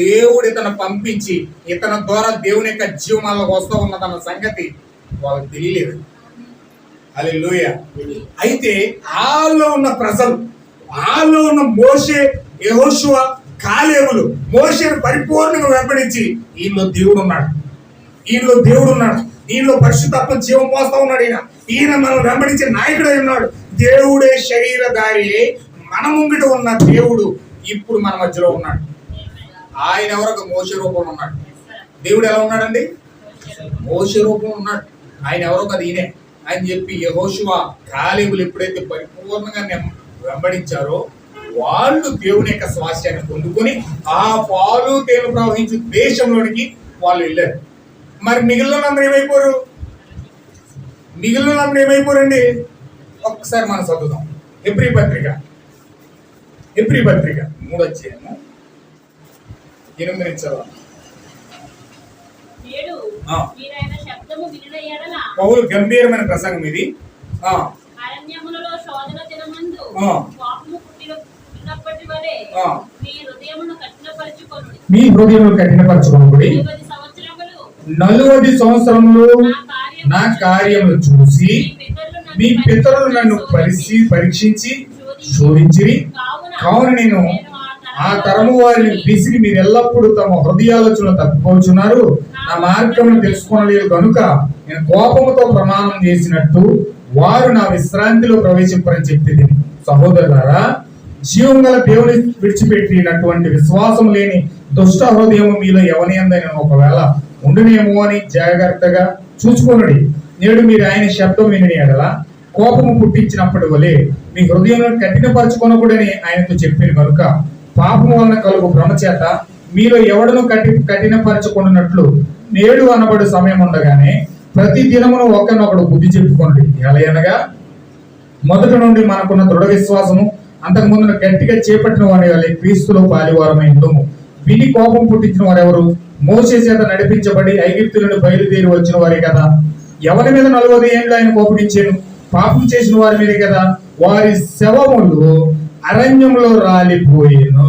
దేవుడు ఇతను పంపించి ఇతని ద్వారా దేవుని యొక్క జీవనాలకు వస్తూ ఉన్నదన్న సంగతి వాళ్ళకి తెలియలేదు. హల్లెలూయా. అయితే వాళ్ళలో ఉన్న ప్రజలు, వాళ్ళలో ఉన్న మోషే, యెహోషువ, కాలేబులు మోషేను పరిపూర్ణంగా వెంబడించి ఈయనలో దేవుడు ఉన్నాడు, ఈయనలో దేవుడు ఉన్నాడు, ఈయనలో పరిశుద్ధాత్మ జీవం పోస్తా ఉన్నాడు, ఈయన మనం వెంబడించే నాయకుడై ఉన్నాడు. దేవుడే శరీరధారి మన ముంగిట ఉన్న దేవుడు ఇప్పుడు మన మధ్యలో ఉన్నాడు. ఆయన ఎవరో మోషే రూపంలో ఉన్నాడు. దేవుడు ఎలా ఉన్నాడండి? మోషే రూపంలో ఉన్నాడు. ఆయన ఎవరో కదా ఈయనే అని చెప్పి యెహోషువ, కాలేబులు ఎప్పుడైతే పరిపూర్ణంగా వెంబడించారో వాళ్ళు దేవుని యొక్క స్వాస్థ్యాన్ని పొందుకొని ఆ పాలు తేనె ప్రవహించే దేశంలోనికి వాళ్ళు వెళ్ళారు. మరి మిగిలినందరూ ఏమైపోరండి? ఒక్కసారి మనం చదువుదాం. హెబ్రీ పత్రిక 3:8 పౌలు గంభీరమైన ప్రసంగం ఇది. మీ హృదయమును కఠినపరచుకొనుడి, 40 సంవత్సరములు నా కార్యములు చూసి మీ పితరులు నన్ను పరీక్షించి శోధించిరి. కావున నేను ఆ తరము వారిని విసిరి మీరు ఎల్లప్పుడూ తమ హృదయాలోచన తప్పిపోచున్నారు, నా మార్గమును తెలుసుకోలేదు కనుక నేను కోపముతో ప్రమాణం చేసినట్టు వారు నా విశ్రాంతిలో ప్రవేశింపరని చెప్పింది. సహోదరులారా, జీవం గల దేవుని విడిచిపెట్టినటువంటి విశ్వాసం లేని దుష్ట హృదయం మీలో ఎవరియందైనా ఒకవేళ ఉండునేమో అని జాగ్రత్తగా చూసుకోండి. నేడు మీరు ఆయన శబ్దం విని ఎడల కోపము పుట్టించినప్పటి వలె మీ హృదయంలో కఠినపరచుకొనకూడని ఆయనతో చెప్పిన కనుక పాపము వలన కలుగు భ్రమ చేత మీలో ఎవడను కఠినపరచుకున్నట్లు నేడు అనబడు సమయం ఉండగానే ప్రతి దినమును ఒకరినొకడు బుద్ధి చెప్పుకోండి. ఎలయనగా మొదట నుండి మనకున్న దృఢ విశ్వాసము అంతకు ముందు గట్టిగా చేపట్టిన వారి వల్ల క్రీస్తులో పాలివారమై ఉండుము. విని కోపం పుట్టించిన వారెవరు? మోషే చేత నడిపించబడి ఐగుప్తు నుండి బయలుదేరి వచ్చిన వారే కదా. ఎవరి మీద 40 ఏళ్ళు ఆయన కోపడించాను? పాపం చేసిన వారి మీదే కదా. వారి శవములు అరణ్యంలో రాలిపోయేను.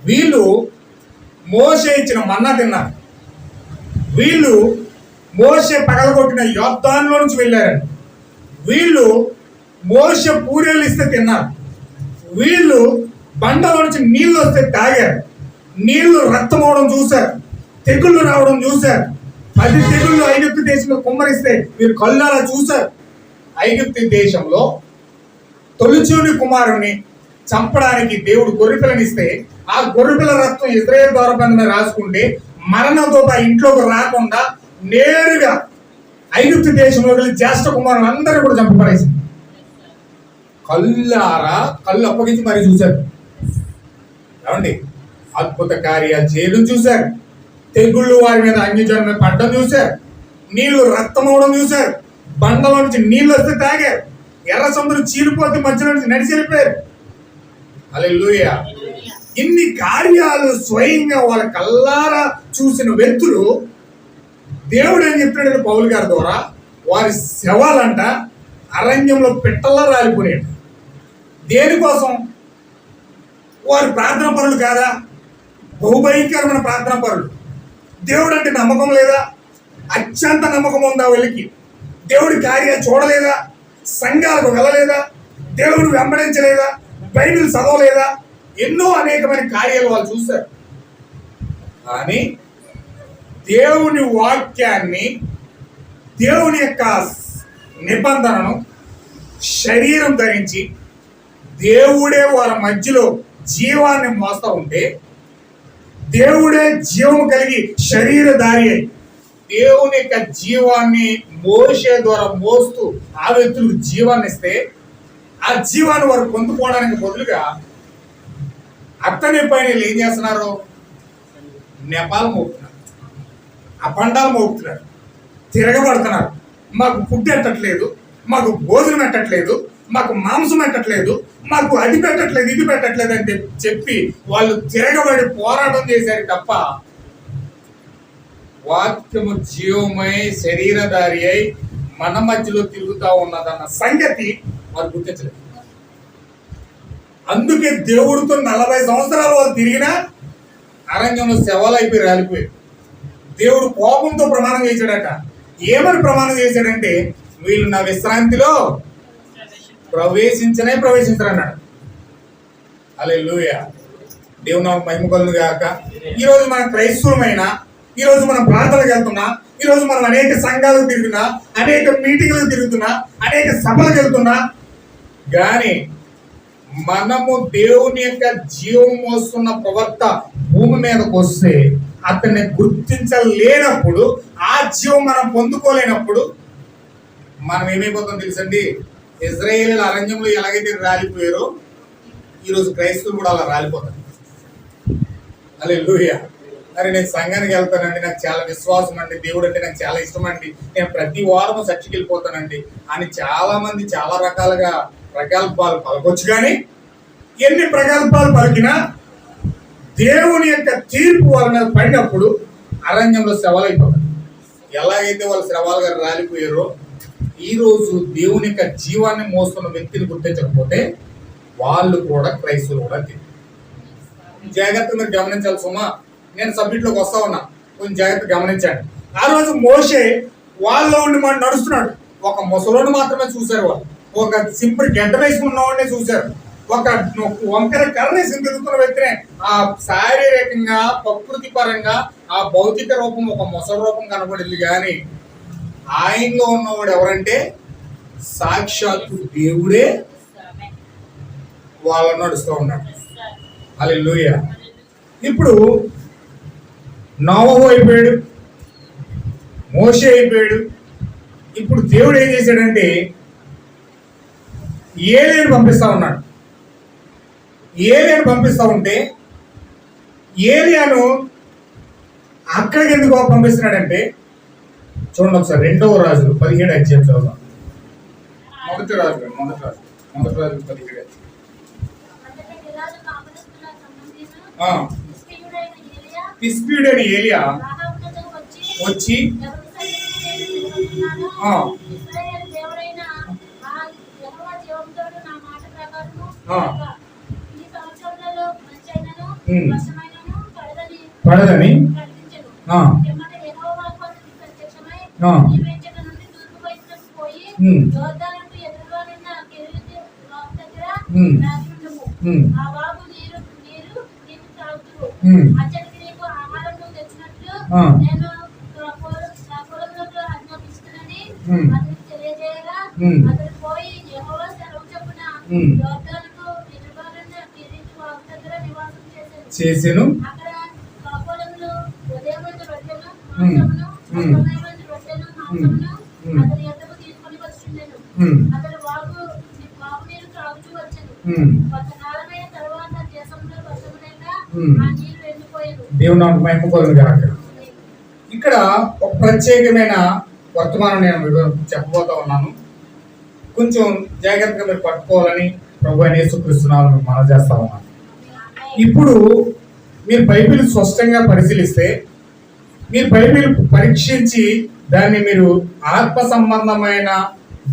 వీళ్ళు మోషే ఇచ్చిన మన్నా తిన్నారు. వీళ్ళు మోషే పగలగొట్టిన యోర్దానులో నుంచి వెళ్ళారండి. వీళ్ళు మోషే పూరేళ్ళు ఇస్తే తిన్నారు. వీళ్ళు బండలో నుంచి నీళ్లు వస్తే తాగారు. నీళ్లు రక్తం అవడం చూశారు, తెగుళ్ళు రావడం చూశారు. 10 తెగుళ్ళు ఐగుప్తు దేశంలో కుమ్మరిస్తే వీరు కళ్ళారా చూశారు. ఐగుప్తు దేశంలో తొలిచూని కుమారుని చంపడానికి దేవుడు గొర్రెపిల్లనిస్తే ఆ గొర్రెపిల్ల రక్తం ఇశ్రాయేలు ద్వారబంధం మీద రాసుకుంటే మరణంతో ఆ ఇంట్లోకి రాకుండా నేరుగా ఐగుప్తు దేశంలో వెళ్ళి జ్యేష్ఠ కుమారులు అందరూ కూడా చంపబడేసింది. కళ్ళు అప్పగించి మరీ చూశారు. ఏమండి, అద్భుత కార్యాలు చేయడం చూశారు. తెగుళ్ళు వారి మీద అన్యజనుల మీద పడ్డం చూశారు. నీళ్లు రక్తం అవడం చూశారు. బండలో నుంచి నీళ్లు వస్తే తాగారు. ఎర్ర సముద్రం చీలిపోతే మధ్యలో నుంచి నడిచి వెళ్ళిపోయారు. హల్లెలూయా. ఇన్ని కార్యాలు స్వయంగా వాళ్ళ కల్లారా చూసిన వ్యక్తులు దేవుడు ఏం చెప్తున్నాడు పౌలు గారి ద్వారా? వారి శవాలంట అరణ్యంలో పిట్టల్లా రాలిపోయాడు. దేనికోసం? వారు ప్రార్థన పరులు కాదా? బహుభయంకరమైన ప్రార్థన పరులు. దేవుడు అంటే నమ్మకం లేదా? అత్యంత నమ్మకం ఉందా వీళ్ళకి? దేవుడి కార్యాలు చూడలేదా? సంఘాలకు వెళ్ళలేదా? దేవుడు వెంబడించలేదా? బైబిల్ చదవలేదా? ఎన్నో అనేకమైన కార్యాలు వాళ్ళు చూశారు. కానీ దేవుని వాక్యాన్ని, దేవుని యొక్క నిబంధనను శరీరం ధరించి దేవుడే వాళ్ళ మధ్యలో జీవాన్ని మోస్తూ ఉంటే, దేవుడే జీవం కలిగి శరీరధారి అయి దేవుని యొక్క జీవాన్ని మోషే ద్వారా మోస్తూ ఆ వ్యక్తులకు జీవాన్ని ఇస్తే, ఆ జీవాన్ని వారు పొందుకోవడానికి బదులుగా అత్తని పైన ఏం చేస్తున్నారు? నెపాలు మోపుతున్నారు, అపండాలు మోపుతున్నారు, తిరగబడుతున్నారు. మాకు ఫుడ్ ఎట్టట్లేదు, మాకు భోజనం పెట్టట్లేదు, మాకు మాంసం పెట్టట్లేదు, మాకు అది పెట్టట్లేదు, ఇది పెట్టట్లేదు అని చెప్పి వాళ్ళు తిరగబడి పోరాటం చేశారు తప్ప వాక్యము జీవమై శరీరధారి అయి మన మధ్యలో తిరుగుతా ఉన్నదన్న సంగతి వారు గుర్తించలేదు. అందుకే దేవుడితో 40 సంవత్సరాలు వాళ్ళు తిరిగినా అరణ్యంలో శవాలైపోయి రాలిపోయారు. దేవుడు కోపంతో ప్రమాణం చేశాడట. ఏమని ప్రమాణం చేశాడంటే, వీళ్ళు నా విశ్రాంతిలో ప్రవేశించరన్నాడు. హల్లెలూయా. దేవుని నామమునకు మహిమ కలుగును గాక. ఈరోజు మన క్రైస్తవులమైన, ఈరోజు మనం ప్రార్థనకు వెళ్తున్నా, ఈరోజు మనం అనేక సంఘాలకు తిరుగుతున్నా, అనేక మీటింగ్లకు తిరుగుతున్నా, అనేక సభలకు వెళ్తున్నా, కానీ మనము దేవుని యొక్క జీవం మోస్తున్న ప్రవర్త భూమి మీదకి వస్తే అతన్ని గుర్తించలేనప్పుడు, ఆ జీవం మనం పొందుకోలేనప్పుడు మనం ఏమైపోతుందో తెలుసండి. ఇజ్రాయేలీల అరణ్యంలో ఎలాగైతే రాలిపోయారో ఈరోజు క్రైస్తవులు కూడా అలా రాలిపోతారు. హల్లెలూయా. మరి నేను సంఘానికి వెళ్తానండి, నాకు చాలా విశ్వాసం అండి, దేవుడు అంటే నాకు చాలా ఇష్టం అండి, నేను ప్రతి వారం చర్చికి వెళ్ళిపోతానండి అని చాలా మంది చాలా రకాలుగా ప్రగల్భాలు పలకొచ్చు. కానీ ఎన్ని ప్రగల్భాలు పలికినా దేవుని యొక్క తీర్పు వాళ్ళ మీద పడినప్పుడు అరణ్యంలో శవాలైపోతారు. ఎలాగైతే వాళ్ళు శవాలుగా రాలిపోయారో ఈరోజు దేవుని యొక్క జీవాన్ని మోస్తున్న వ్యక్తిని గుర్తించకపోతే వాళ్ళు కూడా క్రైస్తవులు కూడా తిరిగి జాగ్రత్తగా మీరు గమనించాలి సుమా. నేను సబ్జెక్ట్లోకి వస్తా ఉన్నా, కొంచెం జాగ్రత్త గమనించండి. ఆ రోజు మోషే వాళ్ళలో ఉండి మనం నడుస్తున్నాడు. ఒక ముసలోని మాత్రమే చూశారు వాళ్ళు, ఒక సింపుల్ గంట వేసుకున్న వాడినే చూశారు, ఒక వంకర కర్రేసి తిరుగుతున్న వ్యక్తినే. ఆ శారీరకంగా ప్రకృతి పరంగా ఆ భౌతిక రూపం ఒక ముసలి రూపం కనబడింది. కానీ ఆయనలో ఉన్నవాడు ఎవరంటే సాక్షాత్తు దేవుడే వాళ్ళు నడుస్తూ ఉన్నాడు. హల్లెలూయా. ఇప్పుడు నోవహు అయిపోయాడు, మోషే అయిపోయాడు. ఇప్పుడు దేవుడు ఏం చేశాడంటే ఏలియాను పంపిస్తా ఉన్నాడు. ఏలియాను పంపిస్తా ఉంటే ఏలియాను అక్కడికి ఎందుకు పంపిస్తున్నాడంటే, చూడండి ఒకసారి 2వ రాజులు 17 అధ్యాయం చదువుదాం. మొదటి రాజు 17 తిష్బీయుడైన ఏలియా వచ్చి పడదని చేసెను. దేవుని నామమునకు మహిమ కలుగును గాక. ఇక్కడ ఒక ప్రత్యేకమైన వర్తమానం నేను చెప్పబోతా ఉన్నాను. కొంచెం జాగ్రత్తగా మీరు పట్టుకోవాలని ప్రభు అయిన యేసుక్రీస్తు నామమున మనవి చేస్తా ఉన్నాను. ఇప్పుడు మీరు బైబిల్ స్పష్టంగా పరిశీలిస్తే, మీరు బైబిల్ పరీక్షించి దాన్ని మీరు ఆత్మ సంబంధమైన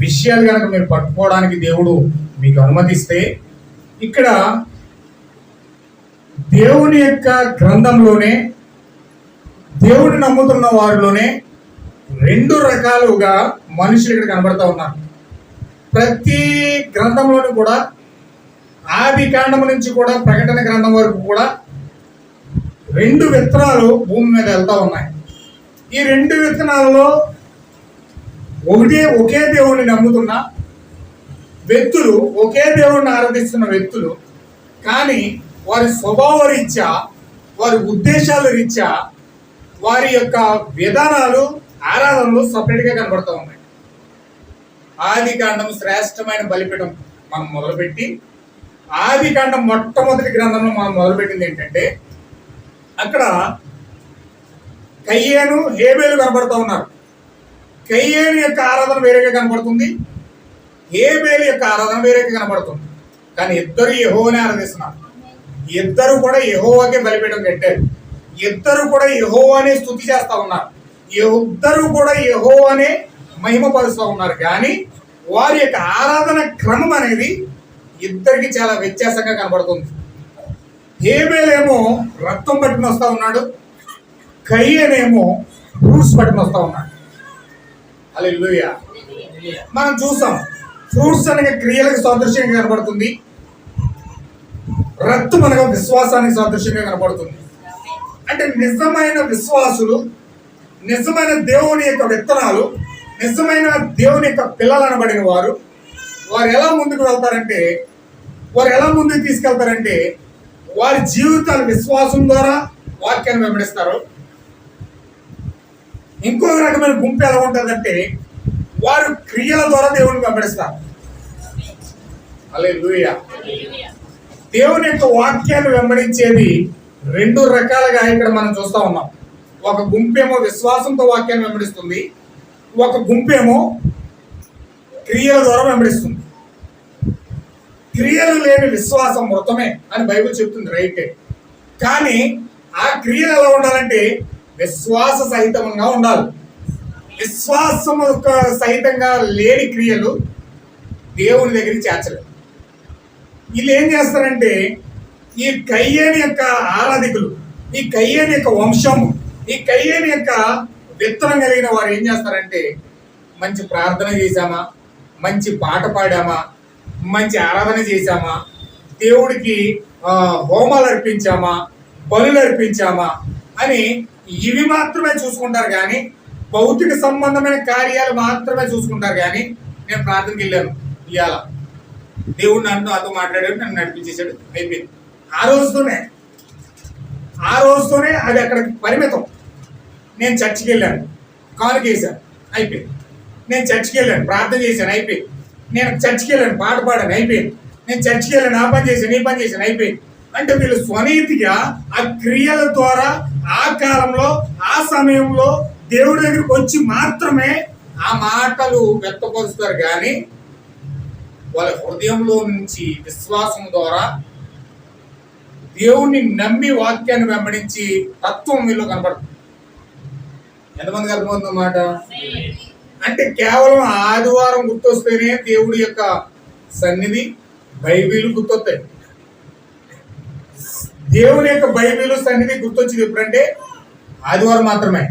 విషయాలు కనుక మీరు పట్టుకోవడానికి దేవుడు మీకు అనుమతిస్తే, ఇక్కడ దేవుని యొక్క గ్రంథంలోనే దేవుడిని నమ్ముతున్న వారిలోనే 2 రకాలుగా మనుషులు ఇక్కడ కనబడతా ఉన్నారు. ప్రతి గ్రంథంలోని కూడా ఆది కాండం నుంచి కూడా ప్రకటన గ్రంథం వరకు కూడా 2 విత్తనాలు భూమి మీద వెళ్తా ఉన్నాయి. ఈ 2 విత్తనాలలో ఒకే దేవుణ్ణి నమ్ముతున్న వ్యక్తులు, ఒకే దేవుణ్ణి ఆరాధిస్తున్న వ్యక్తులు, కానీ వారి స్వభావ రీత్యా, వారి ఉద్దేశాల రీత్యా, వారి యొక్క విధానాలు, ఆరాధనలు సపరేట్గా కనబడుతూ ఉన్నాయి. ఆది కాండం శ్రేష్టమైన బలిపీఠం మనం మొదలుపెట్టి, ఆది కాండం మొట్టమొదటి గ్రంథంలో మనం మొదలుపెట్టింది ఏంటంటే, అక్కడ కయ్యేను హేబేలు కనబడుతూ ఉన్నారు. కయ్యేను యొక్క ఆరాధన వేరేగా కనబడుతుంది, హేబేలు యొక్క ఆరాధన వేరేగా కనబడుతుంది. కానీ ఇద్దరు యెహోవానే ఆరాధిస్తున్నారు. ఇద్దరు కూడా యెహోవాకే బలిపీఠం కట్టారు. ఇద్దరు కూడా యెహోవానే స్తుతి చేస్తా ఉన్నారు. ఇద్దరు కూడా యెహోవానే మహిమపరుస్తూ ఉన్నారు. కానీ వారి యొక్క ఆరాధన క్రమం అనేది ఇద్దరికి చాలా వ్యత్యాసంగా కనబడుతుంది. హేబేలేమో రక్తం పట్టుకుని వస్తా ఉన్నాడు, కయ్యనేమో ఫ్రూట్స్ పట్టుకుని వస్తా ఉన్నాడు. హల్లెలూయా. మనం చూసాం, ఫ్రూట్స్ అనగా క్రియలకు సాదృశ్యంగా కనబడుతుంది, రక్తం అనగా విశ్వాసానికి సాదృశ్యంగా కనబడుతుంది. అంటే నిజమైన విశ్వాసులు, నిజమైన దేవుని యొక్క విత్తనాలు, నిజమైన దేవుని యొక్క పిల్లలు అనబడిన వారు ఎలా ముందుకు వెళ్తారంటే, వారు ఎలా ముందుకు తీసుకెళ్తారంటే వారి జీవితాలు విశ్వాసం ద్వారా వాక్యాన్ని వెంబడిస్తారు. ఇంకొక రకమైన గుంపు ఎలా ఉంటుందంటే వారు క్రియల ద్వారా దేవుని వెంబడిస్తారు. హల్లెలూయా. దేవుని యొక్క వాక్యాన్ని వెంబడించేది రెండు రకాలుగా ఇక్కడ మనం చూస్తా ఉన్నాం. ఒక గుంపేమో విశ్వాసంతో వాక్యాన్ని వెంబడిస్తుంది, ఒక గుంపేమో క్రియల ద్వారా వెంబడిస్తుంది. క్రియలు లేని విశ్వాసం మృతమే అని బైబిల్ చెప్తుంది, రైటే. కానీ ఆ క్రియలు ఎలా ఉండాలంటే విశ్వాస సహితంగా ఉండాలి. విశ్వాసం సహితంగా లేని క్రియలు దేవుని దగ్గరికి చేర్చలేదు. వీళ్ళు ఏం చేస్తారంటే ఈ కయ్యేని యొక్క ఆరాధికులు, ఈ కయ్యేని యొక్క వంశము, ఈ కయ్యేని యొక్క విత్తనం కలిగిన వారు ఏం చేస్తారంటే మంచి ప్రార్థన చేశామా, మంచి పాట పాడామా, మంచి ఆరాధన చేశామా, దేవుడికి హోమాలు అర్పించామా, బలులు అర్పించామా అని ఇవి మాత్రమే చూసుకుంటారు. కానీ భౌతిక సంబంధమైన కార్యాలు మాత్రమే చూసుకుంటారు. కానీ నేను ప్రార్థనకి వెళ్ళాను ఇవాళ, దేవుడు నాతో మాట్లాడాడు, నన్ను నడిపించేశాడు, అయిపోయింది. ఆ రోజుతోనే అది అక్కడికి పరిమితం. నేను చర్చికి వెళ్ళాను, కానుకేసాను, అయిపోయింది. నేను చర్చికి వెళ్ళాను, ప్రార్థన చేశాను, అయిపోయింది. నేను చర్చికి వెళ్ళాను, పాట పాడాను, అయిపోయింది. నేను చర్చికి వెళ్ళాను, ఆ పని చేశాను, ఈ పని చేశాను, అయిపోయింది. అంటే వీళ్ళు స్వనీతిగా ఆ క్రియల ద్వారా ఆ కాలంలో ఆ సమయంలో దేవుడి దగ్గరికి వచ్చి మాత్రమే ఆ మాటలు వ్యక్తపరుస్తారు. కానీ వాళ్ళ హృదయంలో నుంచి విశ్వాసం ద్వారా దేవుణ్ణి నమ్మి వాక్యాన్ని వెంబడించి తత్వం వీళ్ళు కనపడుతుంది. ఎంతమందికి అర్థమవుతుందన్నమాట? అంటే కేవలం ఆదివారం గుర్తొస్తేనే దేవుడి యొక్క సన్నిధి, బైబిల్ గుర్తొస్తాయి. దేవుని యొక్క బైబిల్ సన్నిధి గుర్తొచ్చింది ఎప్పుడంటే ఆదివారం మాత్రమే.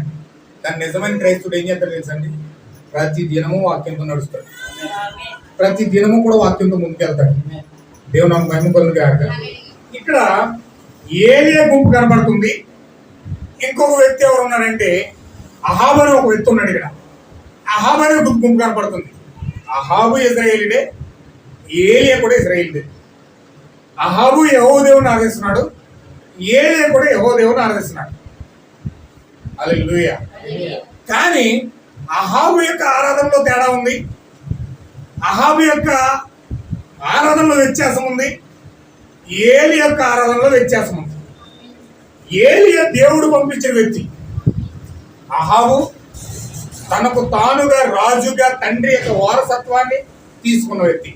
దాని నిజమైన క్రైస్తవుడు ఏం చేస్తాడు తెలుసండి? ప్రతి దినము వాక్యంతో నడుస్తాడు, ప్రతి దినము కూడా వాక్యంతో ముందుకెళ్తాడు. దేవుని నామమునకు మహిమ కలుగును గాక. ఇక్కడ ఏలియా గుంపు కనబడుతుంది. ఇంకొక వ్యక్తి ఎవరు ఉన్నారంటే అహాబు అని ఒక వ్యక్తి ఉన్నాడు. ఇక్కడ అహాబు అనే గుంపు కనపడుతుంది. అహాబు ఇశ్రాయేలీడే, ఏలియా కూడా ఇశ్రాయేలీడే. అహాబు యెహోవా దేవుని ఆరాధిస్తున్నాడు, ఏలియా కూడా యెహోవా దేవుని ఆరాధిస్తున్నాడు. హల్లెలూయా. కానీ అహాబు యొక్క ఆరాధనలో తేడా ఉంది, అహాబు యొక్క ఆరాధనలో వ్యత్యాసం ఉంది, ఏలియా యొక్క ఆరాధనలో వ్యత్యాసం ఉంది. ఏలియా దేవుడు పంపించిన వ్యక్తి, అహాబు తనకు తానుగా రాజుగా తండ్రి యొక్క వారసత్వాన్ని తీసుకున్న వ్యక్తి.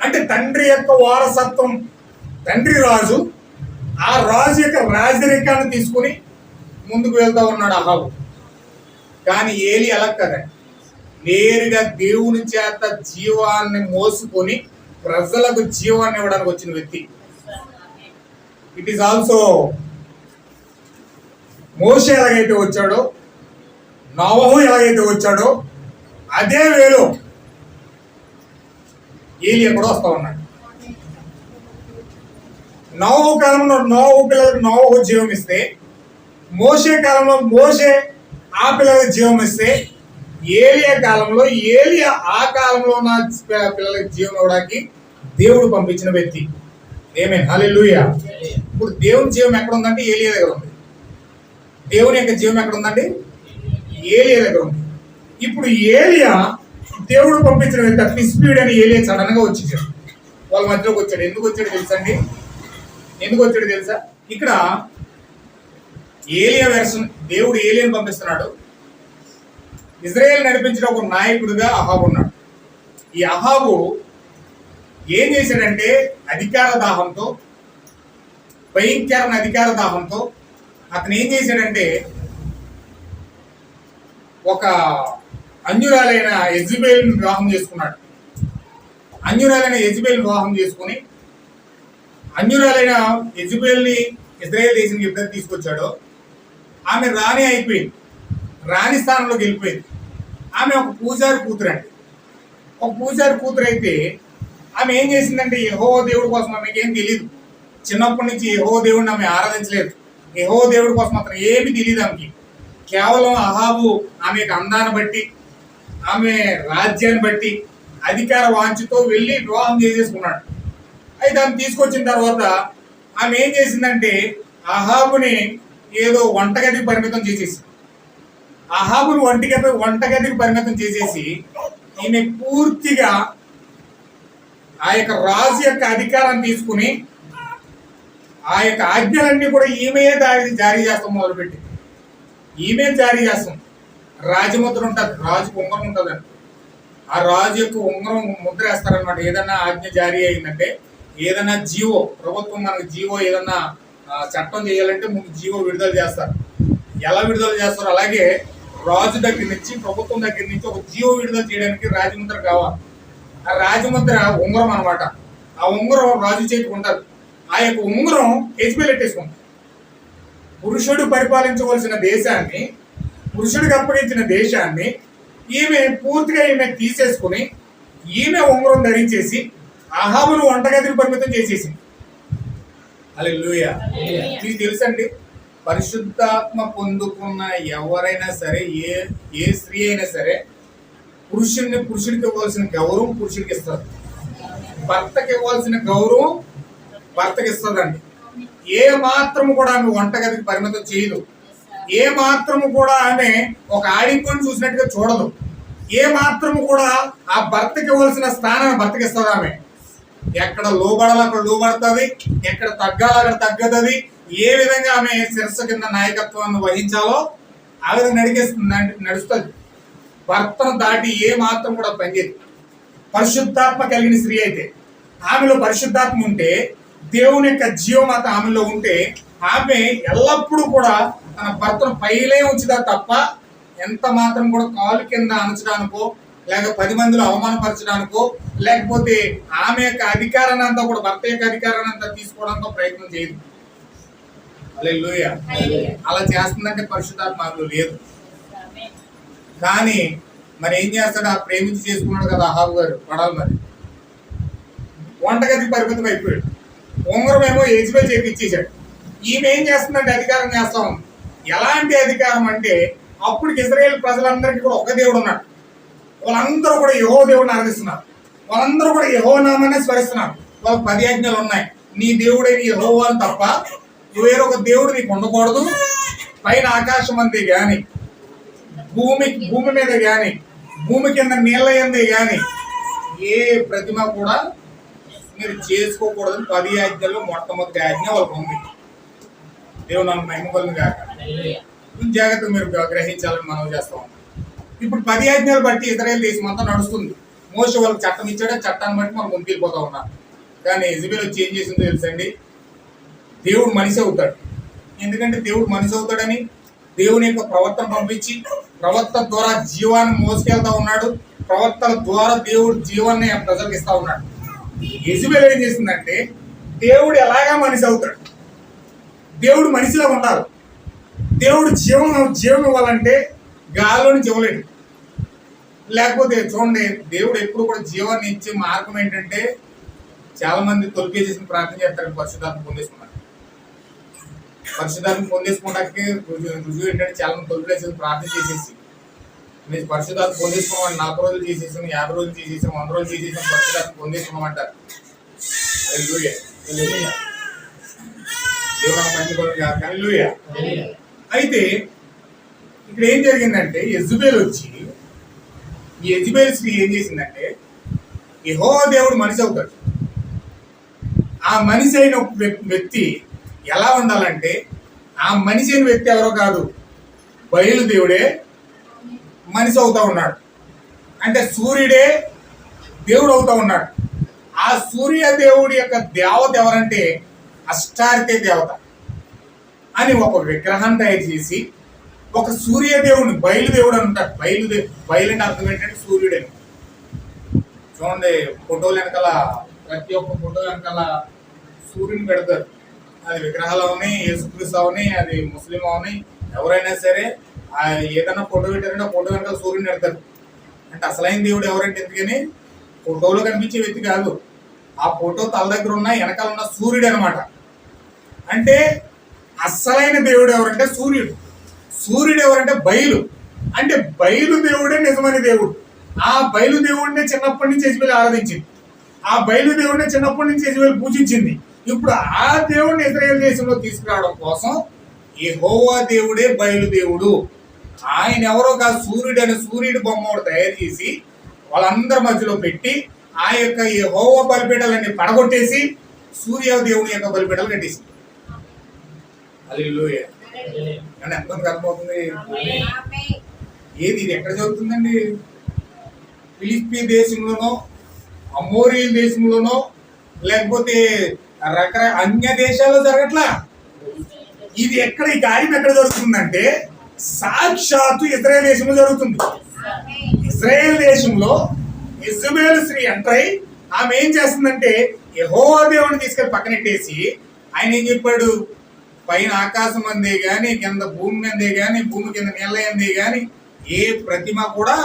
అంటే తండ్రి యొక్క వారసత్వం, తండ్రి రాజు, ఆ రాజు యొక్క రాజరికాన్ని తీసుకుని ముందుకు వెళ్తా ఉన్నాడు అహాబు. కానీ ఏలి అలా కదా, నేరుగా దేవుని చేత జీవాన్ని మోసుకొని ప్రజలకు జీవాన్ని ఇవ్వడానికి వచ్చిన వ్యక్తి. ఇట్ ఈస్ ఆల్సో మోషే ఎలాగైతే వచ్చాడో, నోవహు ఎలాగైతే వచ్చాడో, అదే వేలో ఏలియా కూడా వస్తా ఉన్నాడు. నోవహు కాలంలో నోవహు పిల్లలకు నోవహు జీవం ఇస్తే, మోషే కాలంలో మోషే ఆ పిల్లలకు జీవం ఇస్తే, ఏలియా కాలంలో ఏలియా ఆ కాలంలో ఉన్న పిల్లలకి జీవం ఇవ్వడానికి దేవుడు పంపించిన వ్యక్తి. ఆమేన్, హల్లెలూయా. ఇప్పుడు దేవుని జీవం ఎక్కడ ఉందంటే ఏలియా దగ్గర ఉంది. దేవుని యొక్క జీవం ఎక్కడ ఉందండి? ఏలియా దగ్గర ఉంది. ఇప్పుడు ఏలియా దేవుడు పంపించిన వ్యక్తి. పిస్పీడ్ అని ఏలియా సడన్ గా వచ్చేసాడు, వాళ్ళ మధ్యలోకి వచ్చాడు. ఎందుకు వచ్చాడు తెలుసా అండి? ఎందుకు వచ్చాడు తెలుసా? ఇక్కడ ఏలియా వెర్షన్, దేవుడు ఏలియాని పంపిస్తున్నాడు. ఇజ్రాయేల్ నడిపించిన ఒక నాయకుడిగా అహాబు ఉన్నాడు. ఈ అహాబు ఏం చేశాడంటే అధికార దాహంతో, భయంకరమైన అధికార దాహంతో అతను ఏం చేశాడంటే ఒక అన్యురాలైన యెజబెల్ని వివాహం చేసుకున్నాడు. అన్యురాలైన యెజబెల్ వివాహం చేసుకుని అన్యురాలైన యెజబెల్ని ఇశ్రాయేల్ దేశానికి ఎప్పుడైతే తీసుకొచ్చాడో ఆమె రాణి అయిపోయింది, రాణి స్థానంలోకి వెళ్ళిపోయింది. ఆమె ఒక పూజారి కూతురు అండి. ఒక పూజారి కూతురు అయితే ఆమె ఏం చేసిందంటే యెహోవా దేవుడి కోసం ఆమెకి ఏం తెలియదు. చిన్నప్పటి నుంచి యెహోవా దేవుడిని ఆమె ఆరాధించలేదు. యెహోవా దేవుడి కోసం మాత్రం ఏమి తెలియదు ఆమెకి. కేవలం అహాబు ఆమెకు అందాన్ని బట్టి, ఆమె రాజ్యాన్ని బట్టి అధికార వాంఛతో వెళ్ళి వివాహం చేసేసుకున్నాడు. అయితే ఆమె తీసుకొచ్చిన తర్వాత ఆమె ఏం చేసిందంటే అహాబుని ఏదో వంటగదికి పరిమితం చేసేసి, అహాబుని వంటగదికి పరిమితం చేసేసి ఈమె పూర్తిగా ఆ యొక్క రాజు యొక్క అధికారాన్ని తీసుకుని ఆ యొక్క ఆజ్ఞలన్నీ కూడా ఈమె జారీ చేస్తాం మొదలుపెట్టి. ఈమె జారీ చేస్తాం. రాజముద్ర ఉంటుంది, రాజుకు ఉంగరం ఉంటుందండి. ఆ రాజు యొక్క ఉంగరం ముద్ర వేస్తారనమాట. ఏదన్నా ఆజ్ఞ జారీ అయిందంటే, ఏదన్నా జీవో, ప్రభుత్వం మనకు జీవో ఏదన్నా చట్టం చేయాలంటే ముందు జీవో విడుదల చేస్తారు. ఎలా విడుదల చేస్తారో అలాగే రాజు దగ్గర నుంచి, ప్రభుత్వం దగ్గర నుంచి ఒక జీవో విడుదల చేయడానికి రాజముద్ర కావాలి. ఆ రాజముద్ర ఉంగరం అనమాట. ఆ ఉంగరం రాజు చేతికి ఉంటుంది. ఆ యొక్క ఉంగరం యెజబెల్ ఎట్టేసుకుంది. పురుషుడు పరిపాలించవలసిన దేశాన్ని, పురుషుడికి అప్పగించిన దేశాన్ని ఈమె పూర్తిగా ఈమె తీసేసుకుని ఈమె ఉంగరం ధరించేసి అహాబును వంటగదికి పరిమితం చేసేసింది. హల్లెలూయా. మీకు తెలుసండి, పరిశుద్ధాత్మ పొందుకున్న ఎవరైనా సరే, ఏ స్త్రీ అయినా సరే పురుషుడికి ఇవ్వాల్సిన గౌరవం పురుషుడికి ఇస్తారు. భర్తకి ఇవ్వాల్సిన గౌరవం భర్తకి ఇస్తుందండి. ఏ మాత్రము కూడా ఆమె వంటగదికి పరిమితం చేయదు. ఏ మాత్రము కూడా ఆమె ఒక ఆడింపుని చూసినట్టుగా చూడదు. ఏ మాత్రము కూడా ఆ భర్తకి ఇవ్వాల్సిన స్థానాన్ని భర్తకి ఇస్తుంది. ఆమె ఎక్కడ లోబడాలో అక్కడ లోబడుతుంది, ఎక్కడ తగ్గాలో అక్కడ తగ్గదు. ఏ విధంగా ఆమె శిరస్సు కింద నాయకత్వాన్ని వహించాలో ఆ విధంగా నడుస్తుంది. భర్తను దాటి ఏ మాత్రం కూడా పనిచేయదు. పరిశుద్ధాత్మ కలిగిన స్త్రీ అయితే, ఆమెలో పరిశుద్ధాత్మ ఉంటే, దేవుని యొక్క జీవమాత ఆమెలో ఉంటే, ఆమె ఎల్లప్పుడూ కూడా తన భర్తను పైలే ఉంచుదా తప్ప ఎంత మాత్రం కూడా కాలు కింద అణచడానికో, లేక 10 మందిలో అవమానపరచడానికో, లేకపోతే ఆమె యొక్క అధికారాన్ని అంతా కూడా, భర్త యొక్క అధికారాన్ని అంతా తీసుకోవడానికి ప్రయత్నం చేయదు. హల్లెలూయా. అలా చేస్తుందంటే పరిశుద్ధాత్మ ఆమెలో లేదు. కానీ మరి ఏం చేస్తాడు? ఆ ప్రేమించి చేసుకున్నాడు కదా అహాబు గారు, పడాలి మరి వంటగదికి పరిమితం అయిపోయాడు. ఉంగరం ఏమో యెజబెల్ చేతికి ఇచ్చేసాడు. ఈమె ఏం చేస్తుందంటే అధికారం చేస్తా ఉంది. ఎలాంటి అధికారం అంటే, అప్పుడు ఇశ్రాయేలు ప్రజలందరికీ కూడా ఒక దేవుడు ఉన్నాడు. వాళ్ళందరూ కూడా యెహోవా దేవుడిని ఆరాధిస్తున్నారు. వాళ్ళందరూ కూడా యెహోవా నామాన్ని స్మరిస్తున్నారు. వాళ్ళకి 10 ఆజ్ఞలు ఉన్నాయి. నీ దేవుడైన యెహోవా అని తప్ప వేరొక దేవుడు నీకు ఉండకూడదు. పైన ఆకాశం అంతే గాని, భూమి మీద గాని, భూమి కింద నీళ్ళ ఎందే గాని ఏ ప్రతిమ కూడా మీరు చేసుకోకూడదని 10 ఆజ్ఞల్లో మొట్టమొదటి ఆజ్ఞ వాళ్ళకు ఉంది. దేవుడు నన్ను మహిమగలను కాక. జాగ్రత్తగా మీరు గ్రహించాలని మనం చేస్తాం. ఇప్పుడు 10 ఆజ్ఞలు బట్టి ఇశ్రాయేలు దేశం అంతా నడుస్తుంది. మోషే వాళ్ళకి చట్టం ఇచ్చాడు. చట్టాన్ని బట్టి మనం ముందుకెళ్ళిపోతా ఉన్నాం. కానీ యెజబెల్ వచ్చి ఏం చేసిందో తెలుసండి? దేవుడు మనిషి అవుతాడు. ఎందుకంటే దేవుడు మనిషి అవుతాడని దేవుని యొక్క ప్రవర్తన పంపించి, ప్రవర్తన ద్వారా జీవాన్ని మోసుకెళ్తా ఉన్నాడు. ప్రవర్తన ద్వారా దేవుడు జీవాన్ని ప్రజలకు ఇస్తా ఉన్నాడు. యెజబెల్ ఏం చేసిందంటే, దేవుడు ఎలాగా మనిషి అవుతాడు, దేవుడు మనిషిలా ఉండాలి. దేవుడు జీవం ఇవ్వాలంటే గాలిలో నుంచి ఇవ్వలేడు. లేకపోతే చూడండి, దేవుడు ఎప్పుడు కూడా జీవాన్ని ఇచ్చే మార్గం ఏంటంటే, చాలా మంది తొలిపేసేసి ప్రార్థన చేస్తారు పరిశుద్ధాత్మ పొందేసుకున్నారు. పరిశుద్ధాత్మ పొందేసుకోవడానికి రుజువు ఏంటంటే, చాలా మంది తొలిపేసేసి ప్రార్థన చేసేసి మీరు పరిశుద్ధాత్మ పొందేసుకున్నాం 40 రోజులు చేసేసాం, 50 రోజులు చేసేసాం, 100 రోజులు చేసేసాం, పరిశుద్ధాత్మ పొందేసుకున్నాం అంటారు. అయితే ఇక్కడ ఏం జరిగిందంటే, యెజబెల్ వచ్చి, ఈ యెజబెల్ స్త్రీ ఏం చేసిందంటే, యెహోవా దేవుడు మనిషి అవుతాడు. ఆ మనిషి అయిన వ్యక్తి ఎలా ఉండాలంటే, ఆ మనిషి అయిన వ్యక్తి ఎవరో కాదు, బయలుదేవుడే మనిషి అవుతా ఉన్నాడు. అంటే సూర్యుడే దేవుడు అవుతా ఉన్నాడు. ఆ సూర్య దేవుడి యొక్క దేవత ఎవరంటే అష్టారితే దేవత అని ఒక విగ్రహం తయారు చేసి, ఒక సూర్యదేవుని, బయలుదేవుడు అని ఉంటాడు. బయలు అంటే అర్థం ఏంటంటే సూర్యుడని. చూడండి, ఫోటోలు వెనకాల ప్రతి ఒక్క ఫోటో వెనకాల సూర్యుని పెడతారు. అది విగ్రహాలు అవని, యేసుక్రీస్తు అవని, అది ముస్లిం అవని, ఎవరైనా సరే ఏదైనా ఫోటో పెట్టారంటే ఫోటో వెనకాల సూర్యుని పెడతారు. అంటే అసలైన దేవుడు ఎవరంటే ఎందుకని ఫోటోలో కనిపించే వ్యక్తి కాదు, ఆ ఫోటో తల దగ్గర ఉన్న వెనకాల ఉన్న సూర్యుడు అనమాట. అంటే అసలైన దేవుడు ఎవరంటే సూర్యుడు. సూర్యుడు ఎవరంటే బయలు. అంటే బయలు దేవుడే నిజమైన దేవుడు. ఆ బయలు దేవుడినే చిన్నప్పటి నుంచి యెజబెల్ ఆరాధించింది. ఆ బయలు దేవుడినే చిన్నప్పటి నుంచి యెజబెల్ పూజించింది. ఇప్పుడు ఆ దేవుడిని ఇశ్రాయేలు దేశంలో తీసుకురావడం కోసం యెహోవా దేవుడే బయలు దేవుడు. ఆయన ఎవరో కాదు, సూర్యుడు అనే సూర్యుడు బొమ్మ తయారు చేసి వాళ్ళందరి మధ్యలో పెట్టి ఆ యొక్క యెహోవా బలిపీఠాలన్నీ పడగొట్టేసి సూర్య దేవుని యొక్క బలిపీఠాలు కట్టేసింది. హల్లెలూయా. కానీ ఎంతమందికి అర్థమవుతుంది? ఏది ఇది ఎక్కడ జరుగుతుందండి? ఫిలిప్పీ దేశంలోనో, అమోరియల్ దేశంలోనో, లేకపోతే అన్య దేశాల్లో జరగట్లా. ఇది ఎక్కడ, ఈ కార్యం ఎక్కడ జరుగుతుందంటే సాక్షాత్తు ఇశ్రాయేల్ దేశంలో జరుగుతుంది. ఇశ్రాయేల్ దేశంలో యెజబెల్ స్త్రీ ఎంటర్ అయి ఆమె ఏం చేస్తుందంటే యెహోవా దేవుని తీసుకెళ్లి పక్కనెట్టేసి ఆయన ఏం చెప్పాడు, పైన ఆకాశం అందే గాని, కింద భూమి అందే గాని, భూమి కింద నీళ్ళ అందే గాని ఏ ప్రతిమ కూడా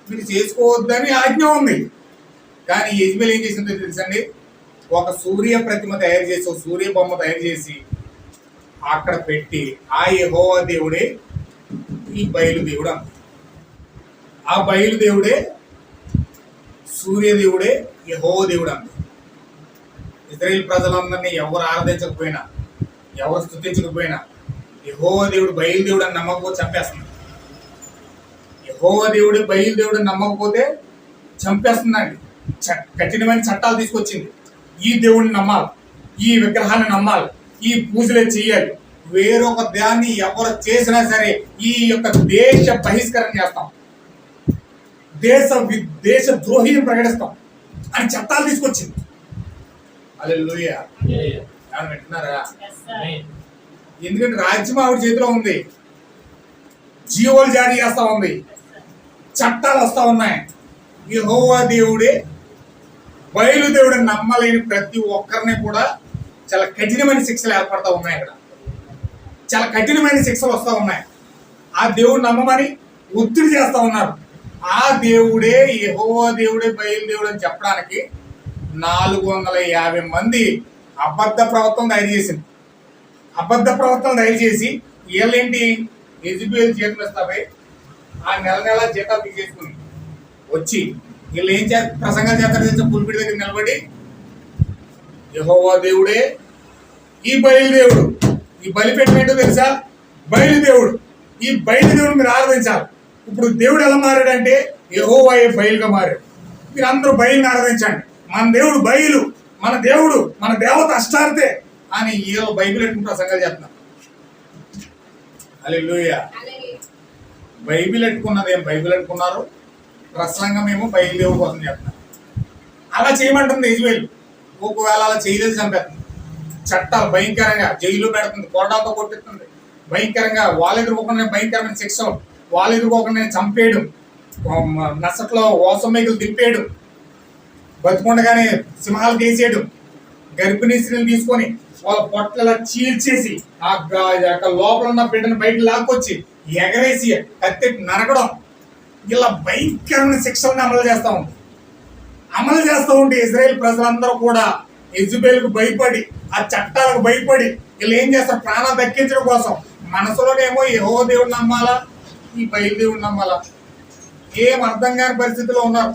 మీరు చేసుకోవద్దని ఆజ్ఞ ఉంది. కానీ యెజబెల్ ఏం చేసిందో తెలుసండి, ఒక సూర్య ప్రతిమ తయారు చేసి, ఒక సూర్య బొమ్మ తయారు చేసి అక్కడ పెట్టి ఆ యెహోవా దేవుడే ఈ బయలు దేవుడు అంట. ఆ బయలు దేవుడే, సూర్యదేవుడే యెహోవా దేవుడు అంట. ఇశ్రాయేల్ ప్రజలందరినీ ఎవరు ఆరాధించకపోయినా, ఎవరు స్తుతించకపోయినా యెహోవా దేవుడు బయలు దేవుడు అని నమ్మకపోతే చంపేస్తుంది. యెహోవా దేవుడు బయలు దేవుడు అని నమ్మకపోతే చంపేస్తుందండి. కఠినమైన చట్టాలు తీసుకొచ్చింది. ఈ దేవుడిని నమ్మాలి, ఈ విగ్రహాన్ని నమ్మాలి, ఈ పూజలే చెయ్యాలి, వేరొక దాన్ని ఎవరు చేసినా సరే ఈ యొక్క దేశ బహిష్కరణ చేస్తాం, దేశ ద్రోహిని ప్రకటిస్తాం అని చట్టాలు తీసుకొచ్చింది. హల్లెలూయా. వింటున్నారా? ఎందుకంటే రాజ్యం ఆవిడ చేతిలో ఉంది, జీవోలు జారీ చేస్తా ఉంది, చట్టాలు వస్తా ఉన్నాయి. యెహోవా దేవుడే బయలు దేవుడు నమ్మలేని ప్రతి ఒక్కరిని కూడా చాలా కఠినమైన శిక్షలు ఏర్పడతా ఉన్నాయి. ఇక్కడ చాలా కఠినమైన శిక్షలు వస్తూ ఉన్నాయి. ఆ దేవుడు నమ్మమని ఒత్తిడి చేస్తూ ఉన్నారు. ఆ దేవుడే యెహోవా దేవుడే బయలు దేవుడు అని చెప్పడానికి 450 మంది అబద్ధ ప్రవర్తన తయారు చేసింది. అబద్ధ ప్రవర్తన తయారు చేసి వీళ్ళేంటి యెజబెల్ జీతం ఇస్తాపై ఆ నెల జీతాలు తీసేసుకుని వచ్చి వీళ్ళు ఏం ప్రసంగాలు చేస్తారు, పులిపిడి దగ్గర నిలబడి యెహోవా దేవుడే ఈ బయలుదేవుడు, ఈ బలిపీఠం ఏంటో తెలుసా, బయలుదేవుడు, ఈ బయలుదేవుడు మీరు ఆరాధించాలి. ఇప్పుడు దేవుడు ఎలా మారాడంటే యెహోవాయే బయలుగా మారాడు. మీరు అందరూ బయలుని ఆరాధించండి, మన దేవుడు బయలు, మన దేవుడు, మన దేవత అష్టార్తే అని వీళ్ళు బైబిల్ పెట్టుకుని ప్రసంగాలు చేస్తున్నారు. హల్లెలూయా. బైబిల్ పెట్టుకున్నది ఏం బైబిల్ పెట్టుకున్నారు, ప్రసంగం ఏమో బయలుదేవుడు కోసం చేస్తున్నారు. అలా చేయమంటుంది యెజబెల్. ఒకవేళ అలా చేయలేదు చంపేస్తుంది. చట్టాలు భయంకరంగా జైలు పెడుతుంది, కోటాలతో కొట్టిస్తుంది, భయంకరంగా వాళ్ళు ఎదుర్కోకుండా భయంకరమైన శిక్షలు, వాళ్ళు ఎదుర్కోకుండా చంపేయడం, నసట్లో ఓసం మేకలు దింపేయడం, బతుకుండగానే సింహాలు వేసేయడం, గర్భిణీ స్త్రీలు తీసుకొని వాళ్ళ పొట్టల చీల్చేసి ఆ లోపల ఉన్న బిడ్డను బయట లాక్కొచ్చి ఎగరేసి కత్తి నరకడం, ఇలా భయంకరమైన శిక్షలను అమలు చేస్తూ ఉంటే ఇశ్రాయేల్ ప్రజలందరూ కూడా యెజబెల్కు భయపడి, ఆ చట్టాలకు భయపడి వీళ్ళు ఏం చేస్తారు, ప్రాణాలు దక్కించడం కోసం మనసులోనేమో యెహోవా దేవుడు నమ్మాలా, ఈ బయలుదేవుడు నమ్మాలా, ఏం అర్థం కాని పరిస్థితిలో ఉన్నారు.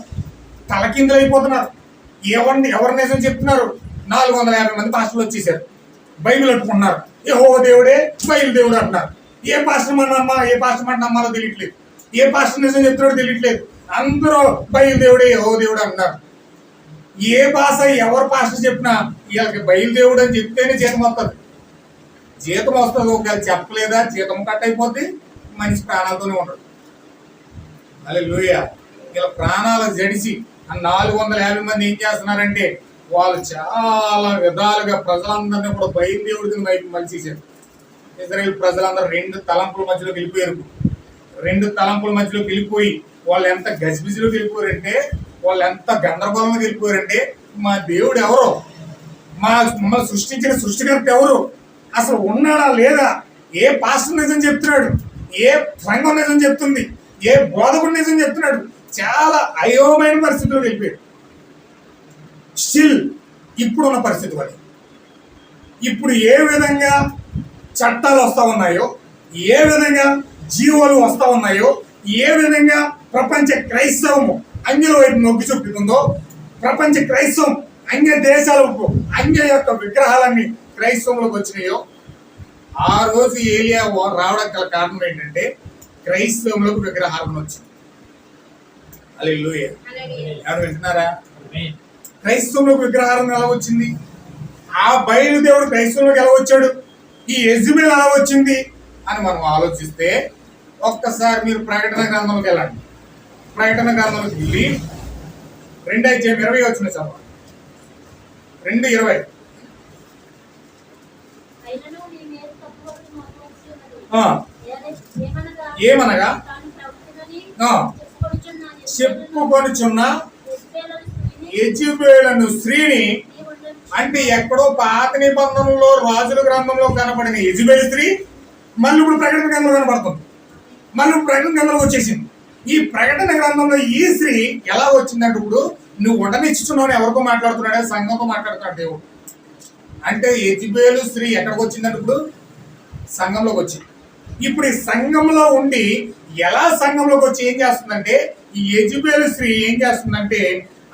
తలకిందులు అయిపోతున్నారు. ఎవరి నిజం చెప్తున్నారు? 450 మంది పాస్టర్లు వచ్చేసారు, బైబిల్ పట్టుకున్నారు, యెహోవా దేవుడే బయలుదేవుడు అంటున్నారు. ఏ పాస్టర్ మాట నమ్మాలో తెలియట్లేదు, ఏ పాస్టర్ నిజం చెప్తున్నాడో తెలియట్లేదు. అందరూ బయలుదేవుడే యెహోవా దేవుడు అంటున్నారు. ఏ భాష ఎవరు పాస్టర్ చెప్పినా వీళ్ళకి బయలుదేవుడు అని చెప్తేనే జీతం వస్తుంది. జీతం వస్తుంది, ఒకవేళ చెప్పలేదా జీతం కట్ అయిపోద్ది, మనిషి ప్రాణాలతోనే ఉండడు. హల్లెలూయా. ఇలా ప్రాణాలు జడిసి 450 మంది ఏం చేస్తున్నారంటే వాళ్ళు చాలా విధాలుగా ప్రజలందరినీ కూడా బయలుదేవుడికి వైపు మలిచేశారు. ఇశ్రాయేల్ ప్రజలందరూ 2 తలంపుల మధ్యలో వెళ్ళిపోయారు. 2 తలంపుల మధ్యలో వెళ్ళిపోయి వాళ్ళు ఎంత గజిబిజిలో వెళ్ళిపోయారంటే వాళ్ళు ఎంత గందరగోళంగా వెళ్ళిపోయారంటే మా దేవుడు ఎవరు, మమ్మల్ని సృష్టించిన సృష్టికర్త ఎవరు, అసలు ఉన్నాడా లేదా, ఏ పాస్టర్ నిజం చెప్తున్నాడు, ఏ సంఘం నిజం చెప్తుంది, ఏ బోధకుడు నిజం చెప్తున్నాడు, చాలా అయోమైన పరిస్థితుల్లో వెళ్ళిపోయాడు. స్టిల్ ఇప్పుడున్న పరిస్థితి అది. ఇప్పుడు ఏ విధంగా చట్టాలు వస్తూ ఉన్నాయో, ఏ విధంగా జీవోలు వస్తూ ఉన్నాయో, ఏ విధంగా ప్రపంచ క్రైస్తవము అన్యుల వైపు మొగ్గు చూపుతుందో, ప్రపంచ క్రైస్తవం అన్య దేశాలకు అన్య యొక్క విగ్రహాలన్నీ క్రైస్తవంలోకి వచ్చినాయో, ఆ రోజు ఏలియా రావడం గల కారణం ఏంటంటే క్రైస్తవంలోకి విగ్రహాలను వచ్చింది. హల్లెలూయా. ఎవరు వింటున్నారా? క్రైస్తవంలోకి విగ్రహాలను ఎలా వచ్చింది? ఆ బయలుదేవుడు క్రైస్తవంలోకి ఎలా వచ్చాడు? ఈ యెజబెల్ ఎలా వచ్చింది అని మనం ఆలోచిస్తే ఒక్కసారి మీరు ప్రకటన గ్రంథంలోకి వెళ్ళండి. ప్రకటన గ్రంథంలోకి వెళ్ళి 2:20 వచ్చిన చదవండి. 2:20. ఏమనగా చెప్పుకొనుచున్న యెజబెలు స్త్రీని, అంటే ఎక్కడో పాత నిబంధనలో రాజుల గ్రంథంలో కనపడిన యెజబెలు స్త్రీ మళ్ళీ ఇప్పుడు ప్రకటన గ్రంథంలో కనపడుతుంది. మళ్ళీ ప్రకటన గ్రంథంలో వచ్చేసింది. ఈ ప్రకటన గ్రంథంలో ఈ స్త్రీ ఎలా వచ్చిందంటే, ఇప్పుడు నువ్వు ఉండనిచ్చుచున్నావు ఎవరితో మాట్లాడుతున్నాడే, సంఘంతో మాట్లాడుతున్నాడు దేవుడు. అంటే యెజబెలు స్త్రీ ఎక్కడికి వచ్చిందంటే ఇప్పుడు సంఘంలోకి వచ్చింది. ఇప్పుడు ఈ సంఘంలో ఉండి ఎలా సంఘంలోకి వచ్చి ఏం చేస్తుందంటే, ఈ యెజబెలు స్త్రీ ఏం చేస్తుందంటే,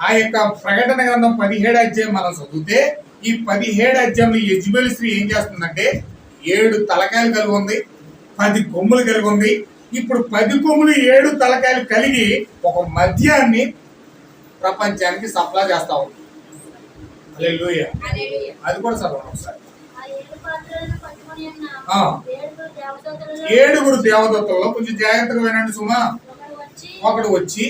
ఆ యొక్క ప్రకటన గ్రంథం 17 అధ్యాయం మనం చదివితే, ఈ 17 అధ్యాయంలో యెజబెలు స్త్రీ ఏం చేస్తుందంటే 7 తలకాయలు కలిగి ఉంది, 10 కొమ్ములు కలిగి ఉంది. ఇప్పుడు 10 కొమ్ములు 7 తలకాయలు కలిగి ఒక మద్యాన్ని ప్రపంచానికి సప్లై చేస్తా ఉంది. హల్లెలూయా. అది కూడా చదవండి ఒకసారి. 7 దేవదూతల్లో కొంచెం జాగ్రత్తగా వినండి సుమా. ఒకడు వచ్చి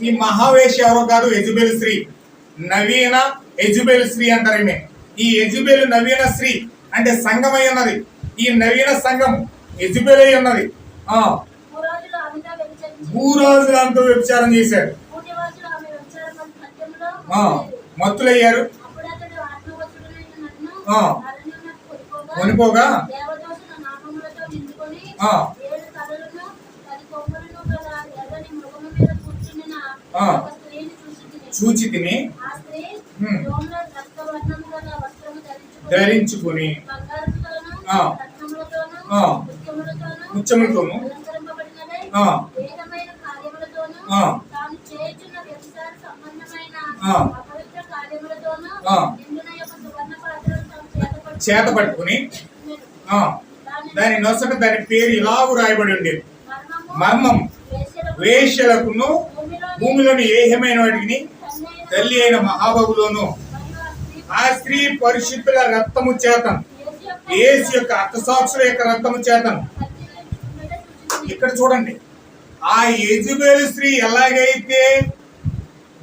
ఈ మహావేశ ఎవరో కాదు, యెజబెలు స్త్రీ, నవీన యెజబెలు స్త్రీ అంటారు ఈమె. ఈ యెజబెలు నవీన స్త్రీ అంటే సంఘమై ఉన్నది. ఈ నవీన సంఘం యెజబెలు అయి ఉన్నది. భూరాజులంతా వ్యభిచారం చేశారు, మత్తులయ్యారు. కొనిపోగా చూచి తిని ధరించుకుని ముచ్చములతోను చేత పట్టుకుని దాని నొసట దాని పేరు ఇలాగూ రాయబడి ఉండేది, మర్మం వేశ్యలకును భూమిలోని ఏహమైన వాటిని తల్లి అయిన మహాబబులోను ఆ స్త్రీ పరిశుద్ధుల రక్తము చేతను, యేసు యొక్క అర్థసాక్షుల యొక్క రక్తము చేతను. ఇక్కడ చూడండి, ఆ యెజబెలు స్త్రీ ఎలాగైతే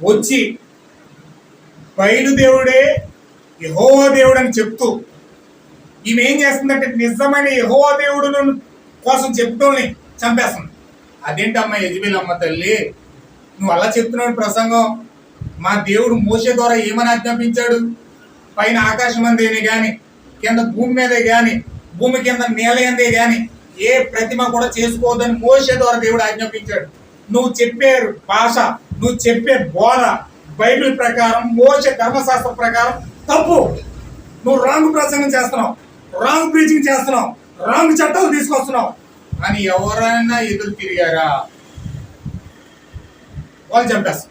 వచ్చి బయలుదేవుడే యెహోవా దేవుడు అని చెప్తూ, ఈమె ఏం చేస్తుందంటే నిజమైన యెహోవా దేవుడు కోసం చెప్తూనే చంపేస్తుంది. అదేంటమ్మా యెజబెలు అమ్మ తల్లి, నువ్వు అలా చెప్తున్నావు ప్రసంగం? మా దేవుడు మోషే ద్వారా ఏమని ఆజ్ఞాపించాడు? పైన ఆకాశం అందేనే గాని, కింద భూమి మీదే గాని, భూమి కింద నేల అందే గాని ఏ ప్రతిమ కూడా చేసుకోవద్దని మోషే ద్వారా దేవుడు ఆజ్ఞాపించాడు. నువ్వు చెప్పే భాష, నువ్వు చెప్పే బోధ బైబిల్ ప్రకారం, మోషే ధర్మశాస్త్రం ప్రకారం తప్పు. నువ్వు రాంగ్ ప్రసంగం చేస్తున్నావు, రాంగ్ ప్రీచింగ్ చేస్తున్నావు, రాంగ్ చట్టాలు తీసుకొస్తున్నావు అని ఎవరైనా ఎదురు తిరిగారా వాళ్ళు చంపేస్తారు.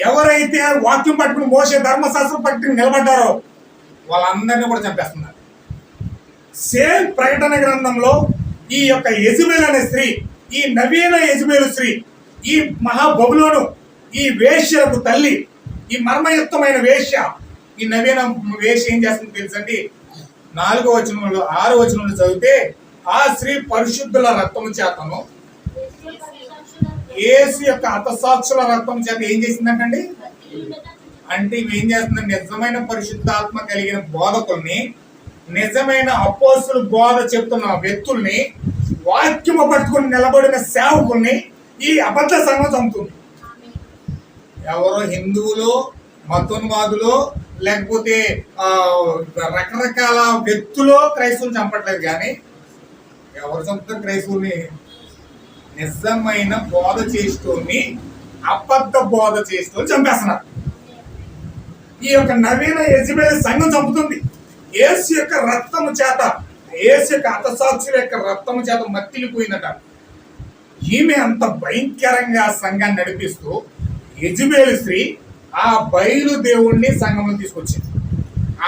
ఎవరైతే వాక్యం పట్టుకుని మోషే ధర్మశాస్త్రం పట్టుకుని నిలబడ్డారో వాళ్ళందరినీ కూడా చంపేస్తున్నారు. సేమ్ ప్రకటన గ్రంథంలో ఈ యొక్క యెజబెలు అనే స్త్రీ, ఈ నవీన యెజబెలు స్త్రీ, ఈ మహాబబులోను, ఈ వేశ్యలకు తల్లి, ఈ మర్మయుక్తమైన వేశ్య, ఈ నవీన వేశ్య ఏం చేస్తుంది తెలుసండి? 4వ వచనంలో 6వ వచనంలో చదివితే, ఆ స్త్రీ పరిశుద్ధుల రక్తము చేతను, యేసు యొక్క హతసాక్షుల రక్తం చేత ఏం చేసిందంటండి? అంటే ఇవి ఏం చేస్తుందండి? నిజమైన పరిశుద్ధాత్మ కలిగిన బోధకుల్ని నిజమైన అపోస్తులు బోధ చెప్తున్న వ్యక్తుల్ని, వాక్యము పట్టుకుని నిలబడిన సేవకుల్ని ఈ అబద్ధ సంఘం చంపుతుంది. ఎవరో హిందువులు, మతోన్మాదులు, లేకపోతే రకరకాల వ్యక్తులు క్రైస్తవులు చంపట్లేదు. కానీ ఎవరు చంపుతారు క్రైస్తవుల్ని? నిజమైన బోధ చేస్తూని అబద్ధ బోధ చేస్తూ చంపేస్తున్నారు. ఈ యొక్క నవీన యెజబెల్ సంఘం చంపుతుంది. యేసు యొక్క రక్తము చేత, యేసు యొక్క హతసాక్షుల యొక్క రక్తము చేత మత్తిలిపోయిందట. ఈమె అంత భయంకరంగా సంఘాన్ని నడిపిస్తూ యెజబెల్ స్త్రీ ఆ బయలుదేవుడిని సంఘంలో తీసుకొచ్చింది.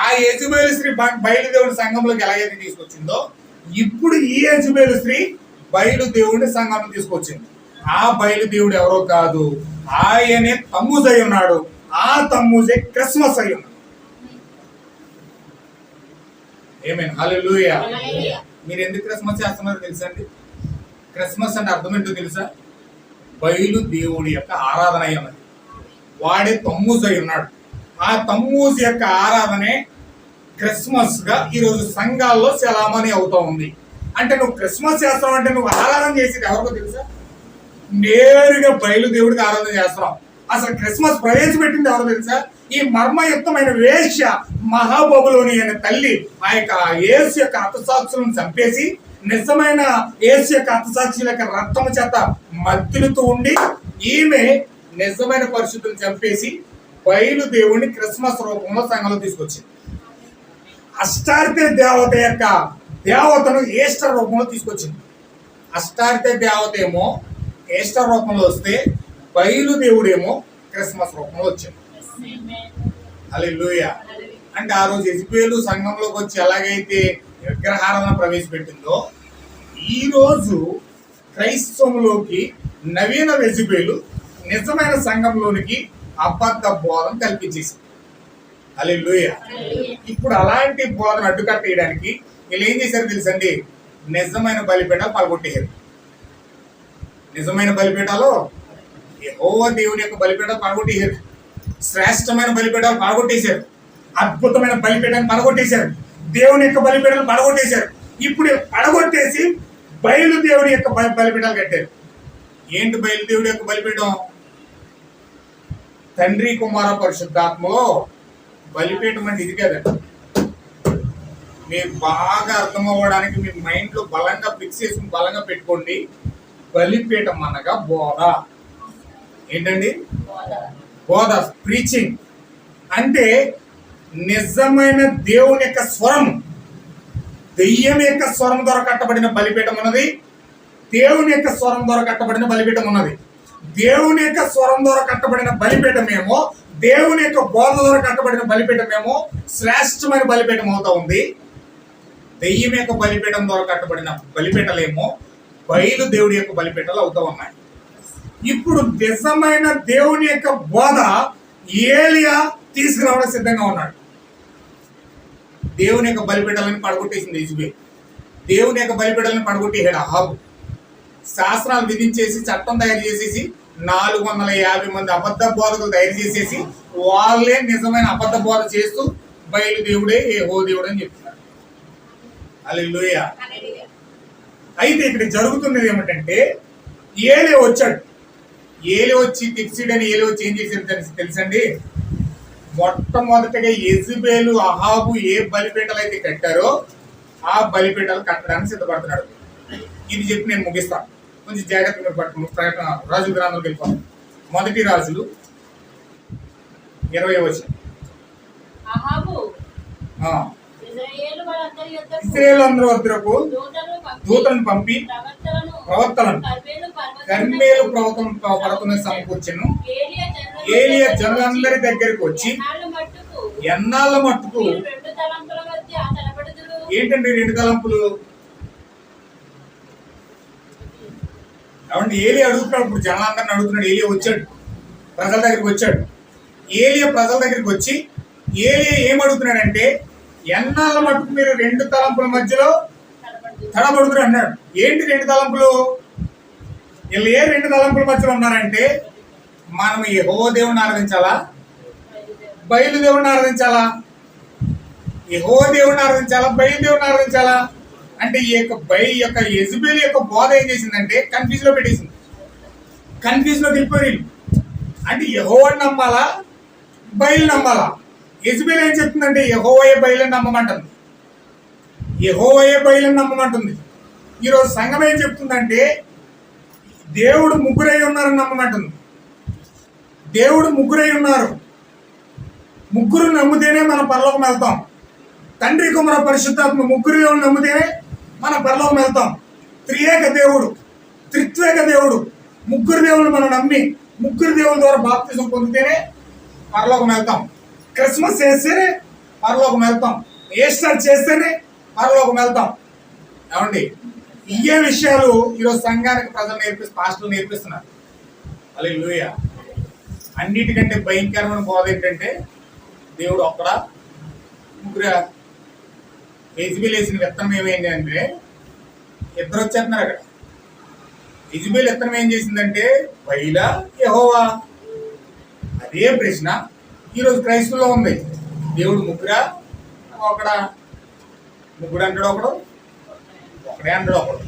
ఆ యెజబెల్ స్త్రీ బయలుదేవుడి సంఘంలోకి ఎలాగైతే తీసుకొచ్చిందో, ఇప్పుడు ఈ యెజబెల్ స్త్రీ బయలుదేవుడిని సంఘంలో తీసుకొచ్చింది. ఆ బయలుదేవుడు ఎవరో కాదు, ఆయనే తమ్మూజ్ అయి ఉన్నాడు. ఆ తమ్మూజే క్రిస్మస్ అయి ఉన్నాడు. ఆమేన్, హల్లెలూయా. మీరు ఎందుకు క్రిస్మస్ చేస్తున్నారో తెలుసా అండి? క్రిస్మస్ అంటే అర్థం ఏంటో తెలుసా? బయలుదేవుడి యొక్క ఆరాధన అయి ఉన్నది. వాడే తమ్మూజ్ అయి ఉన్నాడు. ఆ తమ్మూజ్ యొక్క ఆరాధనే క్రిస్మస్ గా ఈరోజు సంఘాల్లో సెలామణి అవుతా ఉంది. అంటే నువ్వు క్రిస్మస్ చేస్తావు అంటే నువ్వు ఆరాధన చేసేది ఎవరికో తెలుసా? నేరుగా బయలుదేవుడికి ఆరాధన చేస్తున్నావు. అసలు క్రిస్మస్ ప్రవేశపెట్టింది ఎవరో తెలుసా? ఈ మర్మయుక్తమైన వేశ్య మహాబబులోని అనే తల్లి ఆ యొక్క యేసు యొక్క హతసాక్షులను చంపేసి, నిజమైన యేసు యొక్క హతసాక్షుల యొక్క రక్తము చేత మత్తులుతూ ఉండి, ఈమె నిజమైన పరిశుద్ధులను చంపేసి బయలుదేవుడిని క్రిస్మస్ రూపంలో సంఘంలో తీసుకొచ్చింది. అష్టార్తే దేవత యొక్క దేవతను ఈస్టర్ రూపంలో తీసుకొచ్చింది. అష్టార్తే దేవత ఏమో ఈస్టర్ రూపంలో వస్తే, బయలుదేవుడేమో క్రిస్మస్ రూపంలో వచ్చింది. హల్లెలూయా. అంటే ఆ రోజు యెజబెలు సంఘంలోకి వచ్చి ఎలాగైతే విగ్రహారాధన ప్రవేశపెట్టిందో, ఈ రోజు క్రైస్తవంలోకి నవీన యెజబెలు నిజమైన సంఘంలోనికి అబద్ధ బోధన కల్పించేసింది. హల్లెలూయా. ఇప్పుడు అలాంటి బోధన అడ్డుకట్టేయడానికి వీళ్ళు ఏం చేశారు తెలుసండి? నిజమైన బలిపీఠాలు పడగొట్టేశారు. నిజమైన బలిపీఠాలు, యెహోవా దేవుని యొక్క బలిపీఠాలు పడగొట్టేశారు. శ్రేష్టమైన బలిపీఠాలు పడగొట్టేశారు. అద్భుతమైన బలిపీఠాన్ని పడగొట్టేశారు. దేవుని యొక్క బలిపీఠాలు పడగొట్టేశారు. ఇప్పుడు పడగొట్టేసి బయలుదేవుడి యొక్క బలిపీఠాలు కట్టారు. ఏంటి బయలుదేవుడి యొక్క బలిపీఠం? తండ్రి కుమార పరిశుద్ధాత్మలో బలిపీఠం అంటే ఇది కదండి. మీకు బాగా అర్థం అవ్వడానికి మీ మైండ్ లో బలంగా ఫిక్స్ చేసుకుని బలంగా పెట్టుకోండి. బలిపీఠం అనగా బోధ. ఏంటండి? బోధ, ప్రీచింగ్. అంటే నిజమైన దేవుని యొక్క స్వరం, దెయ్యం యొక్క స్వరం ద్వారా కట్టబడిన బలిపీఠం ఉన్నది, దేవుని యొక్క స్వరం ద్వారా కట్టబడిన బలిపీఠం ఉన్నది. దేవుని యొక్క స్వరం ద్వారా కట్టబడిన బలిపీఠమేమో, దేవుని యొక్క బోధ ద్వారా కట్టబడిన బలిపీఠమేమో శ్రేష్టమైన బలిపీఠం అవుతా ఉంది. దెయ్యం యొక్క బలిపీఠం ద్వారా కట్టబడిన బలిపీఠలేమో బయలుదేవుడి యొక్క బలిపీఠాలు అవుతా ఉన్నాయి. ఇప్పుడు నిజమైన దేవుని యొక్క బోధ ఏలియా తీసుకురావడం సిద్ధంగా ఉన్నాడు. దేవుని యొక్క బలిపీఠాలను పడగొట్టేసింది యెజబెల్. దేవుని యొక్క బలిపీఠాలను పడగొట్టేసాడు అహాబు. శాస్త్రాలు విధించేసి, చట్టం తయారు చేసేసి, 450 మంది అబద్ధ బోధకులు తయారు చేసేసి, వాళ్ళే నిజమైన అబద్ధ బోధ చేస్తూ బయలుదేవుడే యెహోవా దేవుడు అని చెప్తున్నారు. హల్లెలూయా. అయితే ఇక్కడ జరుగుతున్నది ఏమిటంటే, ఏలే వచ్చాడు. ఏలే వచ్చి తిక్సిడని ఏలే వచ్చి ఏం చేశారు తెలుసండి? మొట్టమొదటిగా యెజబెలు అహాబు ఏ బలిపీఠాలు అయితే కట్టారో ఆ బలిపీఠాలు కట్టడానికి సిద్ధపడుతున్నాడు. ఇది చెప్పి నేను ముగిస్తాను. కొంచెం జాగ్రత్తగా పట్టుకుని రాజుల గ్రంథంలోకి వెళ్ళిపోతాం. 1 రాజులు 20వ వచనం. ఇశ్రాయేలు వద్దకు దూతలను పంపి ప్రవక్తలను కర్మేలు పర్వతం సమకూర్చెను. ఏలియా జనులందరి దగ్గరికి వచ్చి, ఎన్నాళ్ళ మట్టుకు? ఏంటండి 2 తలంపులు? కాబట్టి ఏలియా అడుగుతున్నాడు. ఇప్పుడు జనాలందరిని అడుగుతున్నాడు. ఏలియా వచ్చాడు, ప్రజల దగ్గరికి వచ్చాడు. ఏలియా ప్రజల దగ్గరికి వచ్చి ఏలియా ఏమడుగుతున్నాడంటే, ఎన్నాళ్ళ మట్టుకు మీరు 2 తలంపుల మధ్యలో తడబడుతున్నారు అన్నాడు. ఏంటి 2 తలంపులు? వీళ్ళు ఏ 2 తలంపుల మధ్యలో ఉన్నారంటే, మనం యెహోవా దేవుని ఆరాధించాలా, బయలుదేవుని ఆరాధించాలా? యెహోవా దేవుడిని ఆరాధించాలా, బయలు దేవుడిని ఆరాధించాలా అంటే ఈ యొక్క యెజబెల్ యొక్క బోధ ఏం చేసిందంటే కన్ఫ్యూజ్ లో పెట్టేసింది. కన్ఫ్యూజ్ లో వెళ్ళిపోయి అంటే యెహోవాని నమ్మాలా, బయలు నమ్మాలా? యెజబెల్ ఏం చెప్తుందంటే యెహోవాయే బయలుని నమ్మమంటుంది, యెహోవాయే బయలుని నమ్మమంటుంది. ఈరోజు సంఘం ఏం చెప్తుందంటే దేవుడు ముగ్గురై ఉన్నారని నమ్మమంటుంది. దేవుడు ముగ్గురై ఉన్నారు, ముగ్గురు నమ్మితేనే మనం పరలోకం వెళ్తాం. తండ్రి, కుమార, పరిశుద్ధాత్మ ముగ్గురు దేవుడు నమ్మితేనే మనం పరలోకం వెళ్తాం. త్రియేక దేవుడు, త్రిత్వేక దేవుడు, ముగ్గురు దేవుళ్ళు మనం నమ్మి ముగ్గురు దేవుల ద్వారా బాప్తిజం పొందితేనే పరలోకం వెళ్తాం. క్రిస్మస్ చేస్తేనే పరలోకం వెళ్తాం, ఈస్టర్ చేస్తేనే పరలోకం వెళ్తాం. ఏమండి, ఇవే విషయాలు ఈరోజు సంఘానికి ప్రజలు పాస్టర్లు నేర్పిస్తున్నారు. హల్లెలూయా. అన్నిటికంటే భయంకరమైన బోధ ఏంటంటే దేవుడు ఒక్కడ ముగ్గురు. యెజబెల్ వేసిన విత్తనం ఏమైంది అంటే ఇద్దరు వచ్చేస్తున్నారు అక్కడ. యెజబెల్ విత్తనం ఏం చేసిందంటే బయలా, యెహోవా? అదే ప్రశ్న ఈరోజు క్రైస్తవులో ఉంది. దేవుడు ముగ్గురా, ఒకడా? ముగ్గురు అంటాడు ఒకడు, ఒకడే అంటాడు ఒకడు.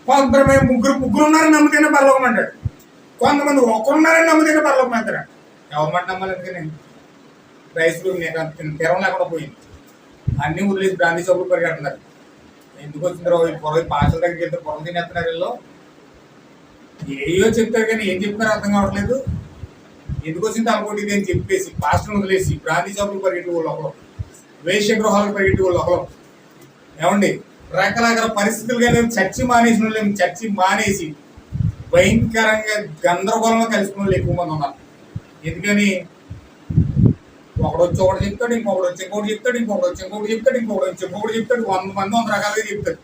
కొంతమంది ముగ్గురు ఉన్నారని నమ్మితేనే పరలోకం అంటాడు, కొంతమంది ఒకరున్నారని నమ్మితేనే పరలోకం అంటాడు. ఎవరి మాట నమ్మాలి? అందుకని క్రైస్తవులు తెరం లేకుండా పోయింది. అన్ని వదిలేసి బ్రాంతి చౌకులు పరిగెడుతున్నారు. ఎందుకు వచ్చిందో పొరవి పాషల దగ్గరికి వెళ్తే పొరవ తినేస్తున్నారు. వీళ్ళు ఏయో చెప్తారు కానీ ఏం చెప్తారో అర్థం కావట్లేదు. ఎందుకు వచ్చింది తలపోటీ అని చెప్పేసి పాస్టర్ని వదిలేసి బ్రాంతి చౌకులు పరిగెట్టే వాళ్ళు ఒకరు, వేశ్య గృహాలకు పరిగెట్టే వాళ్ళు ఒకరు. ఏమండి, రకరకాల పరిస్థితులు కానీ చర్చి మానేసిన వాళ్ళు చర్చి మానేసి భయంకరంగా గందరగోళంగా కలిసిన వాళ్ళు ఎక్కువ మంది ఉన్నారు. ఎందుకని ఒకడు వచ్చి ఒకటి చెప్తాడు, ఇంకొకటి వచ్చి ఇంకొకటి చెప్తాడు, ఇంకొకటి వచ్చి ఇంకొకటి చెప్తాడు, ఇంకొకటి వచ్చి ఇంకొకటి చెప్తాడు. 100 మంది 100 రకాలుగా చెప్తాడు.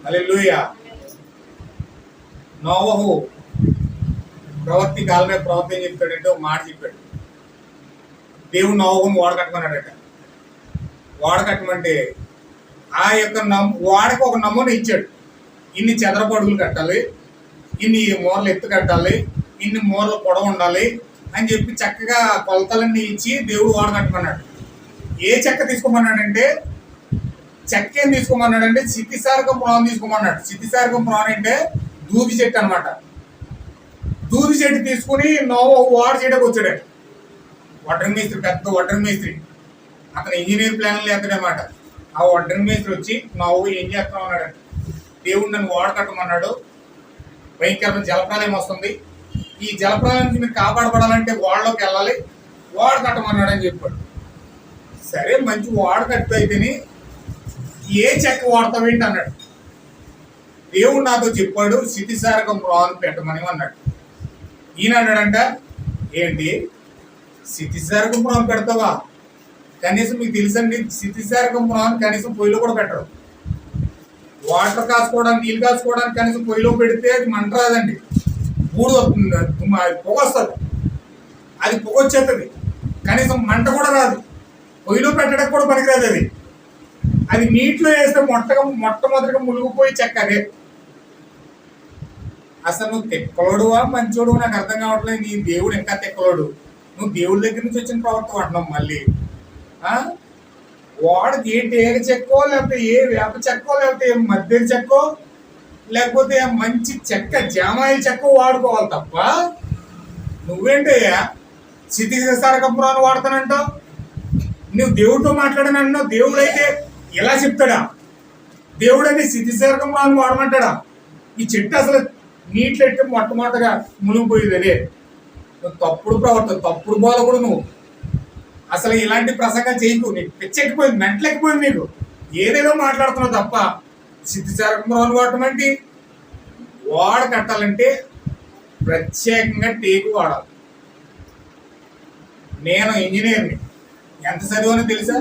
హల్లెలూయా. నోవహు ప్రవక్తి కాలం మీద ప్రవక్త ఏం చెప్తాడంటే ఒక మాట చెప్పాడు. దేవుడు నోవహును ఓడకట్టమన్నాడట. ఓడకట్టమంటే ఆ యొక్క వాడకు ఒక నమూనా ఇచ్చాడు. ఇన్ని చదరపు అడుగులు కట్టాలి, ఇన్ని మూరలు ఎత్తు కట్టాలి, ఇన్ని మూరలు పొడవు ఉండాలి అని చెప్పి చక్కగా కొలతలన్నీ ఇచ్చి దేవుడు వాడకట్టమన్నాడు. ఏ చెక్క తీసుకోమన్నాడంటే చెక్క ఏం తీసుకోమన్నాడంటే సితిసారకం ప్రాణం తీసుకోమన్నాడు. సితిసారకం ప్రాణం అంటే దూది చెట్టు అనమాట. దూది చెట్టు తీసుకుని వాడు చేయడానికి వచ్చాడు. వడ్రంగి మేస్త్రి, పెద్ద వడ్రంగి మేస్త్రి, అతను ఇంజనీర్ ప్లాన్లు లేదనమాట. ఆ వడ్రంగి మేస్త్రి వచ్చి ఏం చేస్తాం అన్నాడు. దేవుడు నన్ను వాడకట్టమన్నాడు, భయంకరమైన జలప్రాలయం వస్తుంది, ఈ జలప్రాలయం నుంచి మీరు కాపాడబడాలంటే ఓడలోకి వెళ్ళాలి, ఓడ కట్టమన్నాడు అని చెప్పాడు. సరే, మంచి ఓడ కట్టు అయితేనే ఏ చెక్క వాడతావేంటి అన్నాడు. దేవుడు నాతో చెప్పాడు సితిసారకం ప్రాణం పెట్టమని అన్నాడు. ఈయన అన్నాడంట, ఏంటి సితిసారకం ప్రాణం పెడతావా? కనీసం మీకు తెలుసండి, సితిసారకం ప్రాణం కనీసం పొయ్యిలో కూడా పెట్టరు. వాటర్ కాసుకోవడానికి, నీళ్ళు కాసుకోవడానికి కనీసం పొయ్యిలో పెడితే అది మంట రాదండి, బూడు వస్తుంది, పొగ వస్తుంది, అది పొగ వచ్చేస్తుంది, కనీసం మంట కూడా రాదు. పొయ్యిలో పెట్టడానికి కూడా పనికిరాదు. అది నీటిలో వేస్తే మొట్టమొదటిగా మునిగిపోయి చెక్క అదే. అసలు నువ్వు తెక్కలోడువా మంచోడు నాకు అర్థం కావట్లేదు. నీ దేవుడు ఇంకా తెక్కలోడు, నువ్వు దేవుడి దగ్గర నుంచి వచ్చిన ప్రవర్తన అంటున్నావు. మళ్ళీ వాడికి ఏ టేగ చెక్కో, లేకపోతే ఏ వేప చెక్కో, లేకపోతే ఏ మద్దెరి చెక్కో, లేకపోతే మంచి చెక్క జామాయి చెక్క వాడుకోవాలి తప్ప నువ్వేంటయ్యా సితిసారకపురాన్ని వాడతానంటావు? నువ్వు దేవుడితో మాట్లాడనంటున్నావు. దేవుడు అయితే ఎలా చెప్తాడా? దేవుడు అని సితిసారకపురాన్ని వాడమంటాడా? ఈ చెట్టు అసలు నీటిలో ఎట్టి మొట్టమొదటిగా మునిగిపోయేది అదే. నువ్వు తప్పుడు ప్రవర్తన, తప్పుడు బోధకుడు నువ్వు. అసలు ఇలాంటి ప్రసంగం చేయకు, నీకు పిచ్చెక్కిపోయింది, మెంటలెక్కిపోయింది నీకు. ఏదేదో మాట్లాడుతున్నావు తప్ప సితిసారకపురాన్ని వాడటం ఏంటి? వాడ కట్టాలంటే ప్రత్యేకంగా టేకు వాడాలి. నేను ఇంజనీర్ని, ఎంత చదివానో తెలుసా?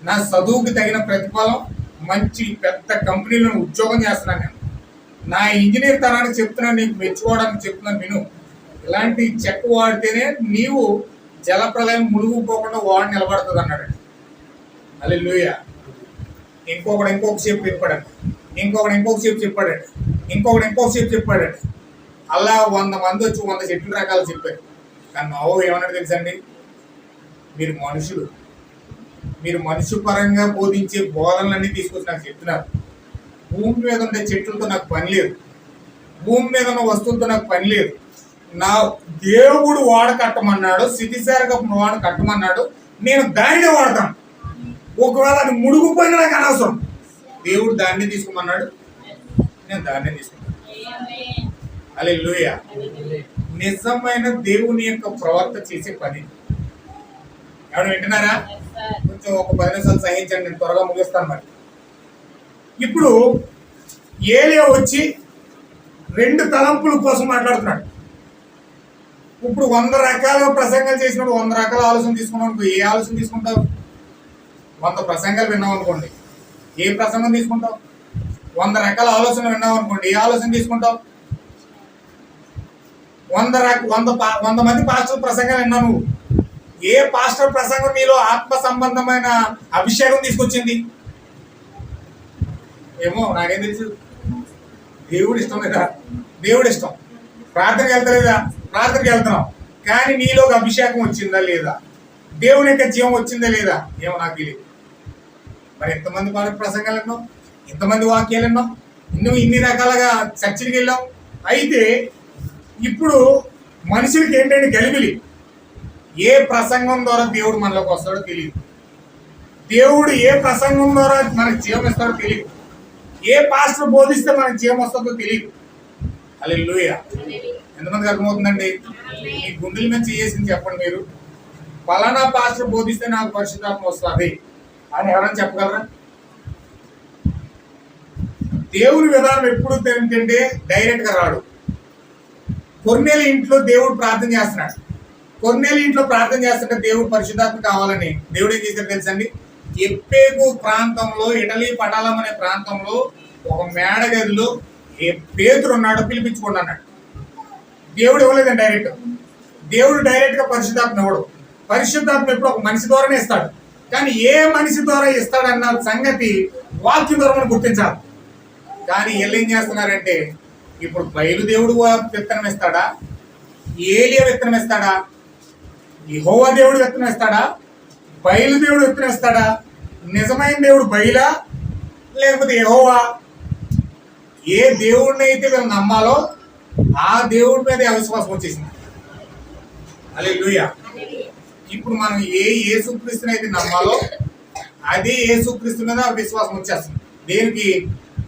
నా చదువుకి తగిన ప్రతిఫలం మంచి పెద్ద కంపెనీలో ఉద్యోగం చేస్తున్నాను నేను. నా ఇంజనీర్ తనానికి చెప్తున్నాను, నీకు మెచ్చుకోవడానికి చెప్తున్నాను విను. ఇలాంటి చెక్క వాడితేనే నీవు జలప్రలయం మునిగిపోకుండా వాడు నిలబడుతుంది అన్నాడు. హల్లెలూయా. ఇంకొక సేపు చెప్పాడండి, ఇంకొక సేపు చెప్పాడండి, ఇంకొక సేపు చెప్పాడండి. అలా 100 మంది వచ్చి 100 చెట్ల రకాలు చెప్పారు. కానీ నవ్వు ఏమన్నాడు తెలుసండి? మీరు మనుషులు, మీరు మనుషు పరంగా బోధించే బోధనలన్నీ తీసుకొచ్చి నాకు చెప్తున్నారు. భూమి మీద ఉండే చెట్లతో నాకు పని లేదు, భూమి మీద ఉన్న వస్తువులతో నాకు పని లేదు. నా దేవుడు వాడ కట్టమన్నాడు, సిటిసారిగా వాడ కట్టమన్నాడు, నేను దానినే వాడతాను. ఒకవేళ అది ముడుగుపోయినా నాకు అనవసరం. దేవుడు దాన్ని తీసుకోమన్నాడు, నేను దాన్నే తీసుకున్నాను. హల్లెలూయా. నిజమైన దేవుని యొక్క ప్రవర్త చేసే పని. ఎవరు వింటున్నారా? కొంచెం ఒక 10 నిమిషాలు సహించండి, నేను త్వరగా ముగిస్తాను. మరి ఇప్పుడు ఏలియా వచ్చి 2 తలంపుల కోసం మాట్లాడుతున్నాడు. ఇప్పుడు 100 రకాల ప్రసంగాలు చేసినప్పుడు 100 రకాల ఆలోచన తీసుకున్నావు. ఏ ఆలోచన తీసుకుంటావు? 100 ప్రసంగాలు విన్నావు అనుకోండి, ఏ ప్రసంగం తీసుకుంటావు? 100 రకాల ఆలోచన విన్నావు అనుకోండి, ఏ ఆలోచన తీసుకుంటావు? 100 మంది పాస్టర్ ప్రసంగాలు విన్నావు నువ్వు, ఏ పాస్టర్ ప్రసంగం నీలో ఆత్మ సంబంధమైన అభిషేకం తీసుకొచ్చింది? ఏమో నాకేం తెలుసు. దేవుడు ఇష్టం లేదా? దేవుడు ఇష్టం. ప్రార్థనకి వెళ్తలేదా? ప్రార్థనకి వెళ్తున్నాం, కానీ నీలో అభిషేకం వచ్చిందా లేదా? దేవుని యొక్క జీవం వచ్చిందా లేదా? ఏమో నాకు తెలియదు. మరి ఎంతమంది ప్రసంగాలు విన్నావు, ఎంతమంది వాక్యాలు విన్నావు, నువ్వు ఇన్ని రకాలుగా చర్చికి వెళ్ళావు. అయితే ఇప్పుడు మనుషులకి ఏంటంటే గలిబిలి, ఏ ప్రసంగం ద్వారా దేవుడు మనలోకి వస్తాడో తెలియదు, దేవుడు ఏ ప్రసంగం ద్వారా మనకు జీవం ఇస్తాడో తెలియదు, ఏ పాస్టర్ బోధిస్తే మనకు జీవం వస్తుందో తెలియదు. హల్లెలూయా. ఎంతమందికి అర్థమవుతుందండి? ఈ గుండెల మీద చేసింది చెప్పండి. మీరు పలానా పాస్టర్ బోధిస్తే నాకు పరిశుద్ధాత్మ వస్తుంది అని ఎవరైనా చెప్పగలరా? దేవుని విధానం ఎప్పుడు ఏంటంటే డైరెక్ట్ గా రాడు. కొర్నేలి ఇంట్లో దేవుడు ప్రార్థన చేస్తున్నాడు. కొర్నేలి ఇంట్లో ప్రార్థన చేస్తుంటే దేవుడు పరిశుద్ధాత్మ కావాలని దేవుడు ఏం చేశాడు తెలుసండి? ఎప్పేగు ప్రాంతంలో, ఇటలీ పటాలం అనే ప్రాంతంలో ఒక మేడ గదిలో పేతురు ఉన్నాడు, పిలిపించుకోండి అన్నాడు. దేవుడు ఇవ్వలేదండి డైరెక్ట్. దేవుడు డైరెక్ట్ గా పరిశుద్ధాత్మ ఇవ్వడు. పరిశుద్ధాత్మ ఎప్పుడు ఒక మనిషి ద్వారానే ఇస్తాడు. కానీ ఏ మనిషి ద్వారా ఇస్తాడన్న సంగతి వాక్యం ద్వారా మనం గుర్తించాలి. కానీ వీళ్ళు ఏం చేస్తున్నారంటే, ఇప్పుడు బయలుదేవుడు విత్తనం ఇస్తాడా, ఏలియా విత్తనం ఇస్తాడా, యెహోవా దేవుడు విత్తనం ఇస్తాడా, బయలుదేవుడు విత్తనం ఇస్తాడా? నిజమైన దేవుడు బయలా లేకపోతే యెహోవా? ఏ దేవుడిని అయితే వీళ్ళు నమ్మాలో ఆ దేవుడి మీద అవిశ్వాసం వచ్చేసింది. హల్లెలూయా. ఇప్పుడు మనం ఏ యేసుక్రీస్తుని అయితే నమ్మాలో అదే యేసుక్రీస్తు మీద విశ్వాసం వచ్చేస్తుంది. దేనికి?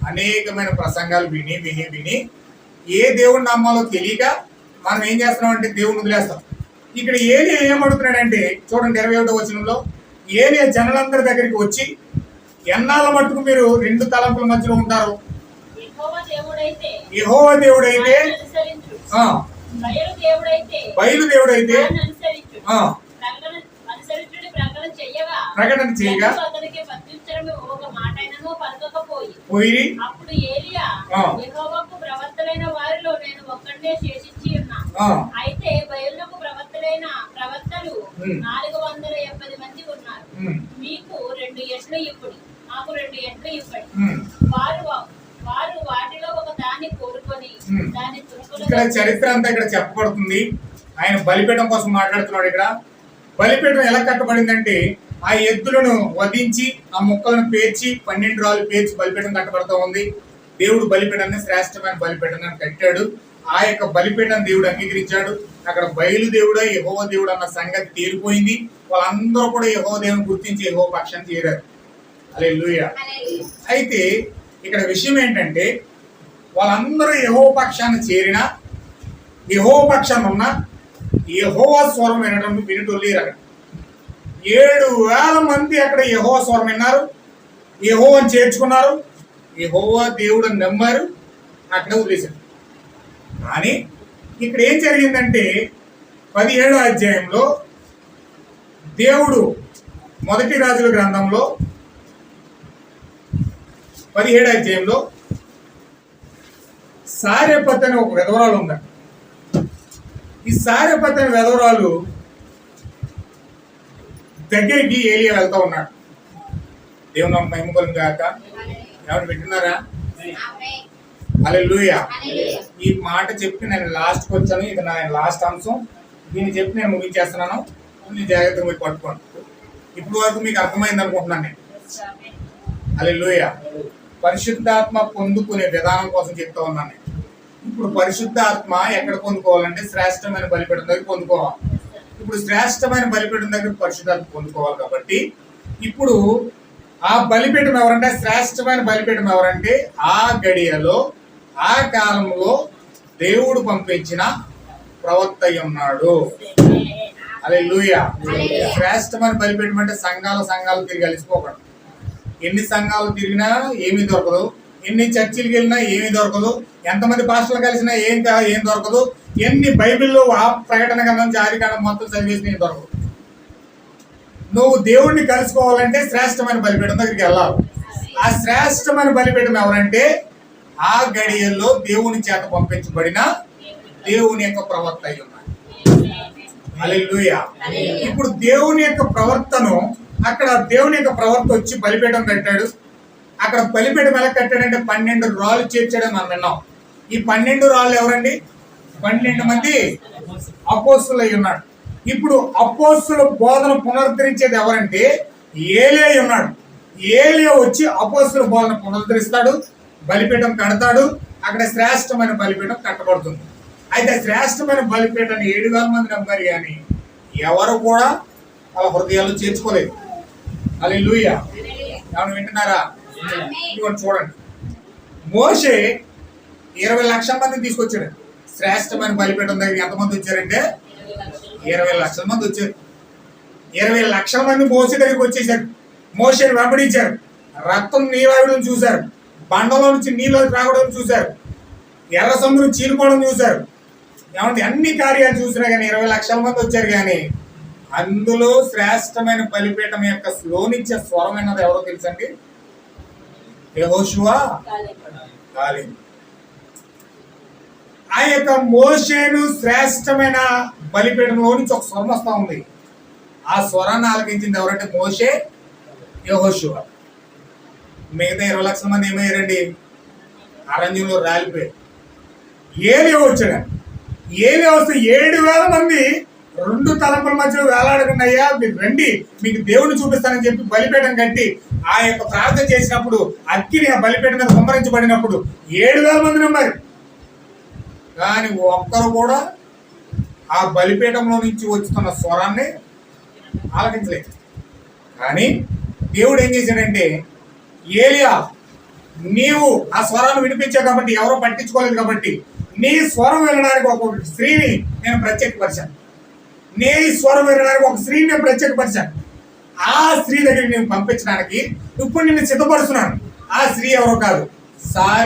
అనేకమైన ప్రసంగాలు విని విని విని ఏ దేవుడిని నమ్మాలో తెలియక మనం ఏం చేస్తున్నాం అంటే దేవుడిని వదిలేస్తాం. ఇక్కడ ఏలియా ఏమడుగుతున్నాడంటే చూడండి 21వ వచనంలో, ఏలియా జనులందరి దగ్గరికి వచ్చి, ఎన్నాళ్ళ మట్టుకు మీరు 2 తలంపుల మధ్యలో ఉంటారు? యెహోవా దేవుడైతే బయలుదేవుడైతే ప్రకటన చేయగా పోయి అయితే బయలుకు ప్రవక్తలు 480 మంది ఉన్నారు. మీకు 2 ఎడ్లు ఇవ్వండి, మాకు 2 ఎడ్లు ఇవ్వండి. వారు వాటిలో ఒక దాన్ని కోరుకొని దాన్ని ఇక్కడ చరిత్ర అంతా ఇక్కడ చెప్పబడుతుంది. ఆయన బలిపీఠం కోసం మాట్లాడుతున్నాడు. ఇక్కడ బలిపీఠం ఎలా కట్టబడిందంటే, ఆ ఎద్దులను వధించి ఆ ముక్కలను పేర్చి 12 రాళ్ళు పేర్చి బలిపీఠం కట్టబడుతూ ఉంది. దేవుడు బలిపీఠాన్ని శ్రేష్టమైన బలిపీఠాన్ని కట్టాడు. ఆ యొక్క బలిపీఠాన్ని దేవుడు అంగీకరించాడు. అక్కడ బయలుదేవుడు యెహోవా దేవుడు అన్న సంగతి తేలిపోయింది. వాళ్ళందరూ కూడా యెహోవా దేవుని గుర్తించి యెహోవా పక్షాన్ని చేరారు. హల్లెలూయా. అయితే ఇక్కడ విషయం ఏంటంటే, వాళ్ళందరూ యెహోవా పక్షాన్ని చేరినా, యెహోవా పక్షాన్ని ఉన్న యెహోవా స్వరం వినటం లేరు. అక్కడ 7,000 మంది అక్కడ యెహోవా స్వరం విన్నారు, యెహోవాని చేర్చుకున్నారు, యెహోవా దేవుడు నమ్మారు, అక్కడ వదిలేశారు. కానీ ఇక్కడ ఏం జరిగిందంటే 17వ అధ్యాయంలో దేవుడు 1 రాజుల గ్రంథంలో 17వ అధ్యాయంలో సారెపత్ అనే ఒక విధవరాలు ఉందండి. ఈ సారెపత్ అనే విధవరాలు దగ్గరికి ఏలియా వెళ్తా ఉన్నాడు. దేవుని మహిమ కలుగును గాక. ఎవరు వింటున్నారా? హల్లెలూయా. ఈ మాట చెప్పి నేను లాస్ట్కి వచ్చాను. ఇది నా లాస్ట్ అంశం. దీన్ని చెప్పి నేను ముగించేస్తున్నాను. జాగ్రత్తగా పోయి పట్టుకోండి. ఇప్పుడు వరకు మీకు అర్థమైంది అనుకుంటున్నాను నేను. హల్లెలూయా. పరిశుద్ధాత్మ పొందుకునే విధానం కోసం చెప్తా ఉన్నాను నేను. ఇప్పుడు పరిశుద్ధాత్మ ఎక్కడ పొందుకోవాలంటే శ్రేష్టమైన బలిపీఠం దగ్గర పొందుకోవాలి. ఇప్పుడు శ్రేష్టమైన బలిపీఠం దగ్గర పరిశుద్ధాత్మ పొందుకోవాలి కాబట్టి ఇప్పుడు ఆ బలిపీఠం ఎవరంటే, శ్రేష్టమైన బలిపీఠం ఎవరంటే ఆ గడియలో ఆ కాలంలో దేవుడు పంపించిన ప్రవక్త అయి ఉన్నాడు. హల్లెలూయా. శ్రేష్టమైన బలిపీఠం అంటే సంఘాలు తిరిగి కలిసిపోకూడదు. ఎన్ని సంఘాలు తిరిగినా ఏమీ దొరకదు, ఎన్ని చర్చిలకు వెళ్ళినా ఏమీ దొరకదు, ఎంతమంది పాస్టర్లు కలిసినా ఏం దొరకదు, ఎన్ని బైబిల్లో ఆ ప్రకటన గ్రంథం ఆదికాండం మొత్తం చదివేసిన ఏం దొరకదు. నువ్వు దేవుణ్ణి కలుసుకోవాలంటే శ్రేష్టమైన బలిపీఠం దగ్గరికి వెళ్ళాలి. ఆ శ్రేష్టమైన బలిపీఠం ఎవరంటే ఆ గడియల్లో దేవుని చేత పంపించబడిన దేవుని యొక్క ప్రవక్త అయి ఉన్నాడు. హల్లెలూయా. ఇప్పుడు దేవుని యొక్క ప్రవర్తను అక్కడ దేవుని యొక్క ప్రవక్త వచ్చి బలిపీఠం కట్టాడు. అక్కడ బలిపీఠం ఎలా కట్టాడంటే 12 రాళ్ళు చేర్చాడని మనం విన్నాం. ఈ 12 రాళ్ళు ఎవరండి? 12 మంది అపోస్తులు అయి ఉన్నాడు. ఇప్పుడు అపోస్తుల బోధన పునరుద్ధరించేది ఎవరంటే ఏలియా ఉన్నాడు. ఏలియా వచ్చి అపోస్తుల బోధన పునరుద్ధరిస్తాడు, బలిపీఠం కడతాడు. అక్కడ శ్రేష్టమైన బలిపీఠం కట్టబడుతుంది. అయితే శ్రేష్టమైన బలిపీఠాన్ని 7,000 మంది నమ్మారు కానీ ఎవరు కూడా వాళ్ళ హృదయాలు చేర్చుకోలేదు. హల్లెలూయా. ఏమన్నా వింటున్నారా? ఇదిగోండి చూడండి, మోషే 20 లక్షల మందిని తీసుకొచ్చాడు. శ్రేష్టమైన బలిపీఠం దగ్గర ఎంతమంది వచ్చారంటే 20 లక్షల మంది వచ్చారు. 20 లక్షల మంది మోసే దగ్గరికి వచ్చేసారు. మోషేని వెంబడించారు. రక్తం నీరావడం చూశారు, బండలో నుంచి నీళ్ళు రావడం చూశారు, ఎర్ర సముద్రం చీలిపోవడం చూశారు. ఏమంటే అన్ని కార్యాలు చూసినా కానీ 20 లక్షల మంది వచ్చారు. కానీ అందులో శ్రేష్టమైన బలిపీఠం యొక్క లోనిచ్చే స్వరం అన్నది ఎవరో తెలుసండి? యెహోషువ, కాలేబు. ఆ యొక్క మోషేను శ్రేష్టమైన బలిపీఠంలో నుంచి ఒక స్వరం వస్తా ఉంది. ఆ స్వరాన్ని ఆలకించింది ఎవరంటే మోషే, యెహోషువ. మిగతా 20 లక్షల మంది ఏమయ్యారండి? అరణ్యంలో రాలిపోయారు. ఏలియా వచ్చాడు. ఏలియా వస్తే 7,000 మంది 2 తలంపుల మధ్యలో వేలాడకుండా, అయ్యా మీరు రండి మీకు దేవుని చూపిస్తానని చెప్పి బలిపీఠం కట్టి ఆ యొక్క ప్రార్థన చేసినప్పుడు అగ్ని ఆ బలిపీఠం మీద సంహరించబడినప్పుడు 7,000 మంది నమ్మారు. కానీ ఒక్కరు కూడా ఆ బలిపీఠంలో నుంచి వస్తున్న స్వరాన్ని ఆలకించలేదు. కానీ దేవుడు ఏం చేశాడంటే, ఏలియా నీవు ఆ స్వరాన్ని వినిపించావు కాబట్టి ఎవరో పట్టించుకోలేదు కాబట్టి నీ స్వరం వినడానికి ఒక స్త్రీని నేను ప్రత్యేకపరిచాను. నీ స్వరం వినడానికి ఒక స్త్రీని నేను ప్రత్యేకపరిచాను. ఆ స్త్రీ దగ్గరికి నేను పంపించడానికి ఇప్పుడు నిన్ను సిద్ధపరుస్తున్నాను. ఆ స్త్రీ ఎవరో కాదు, సారి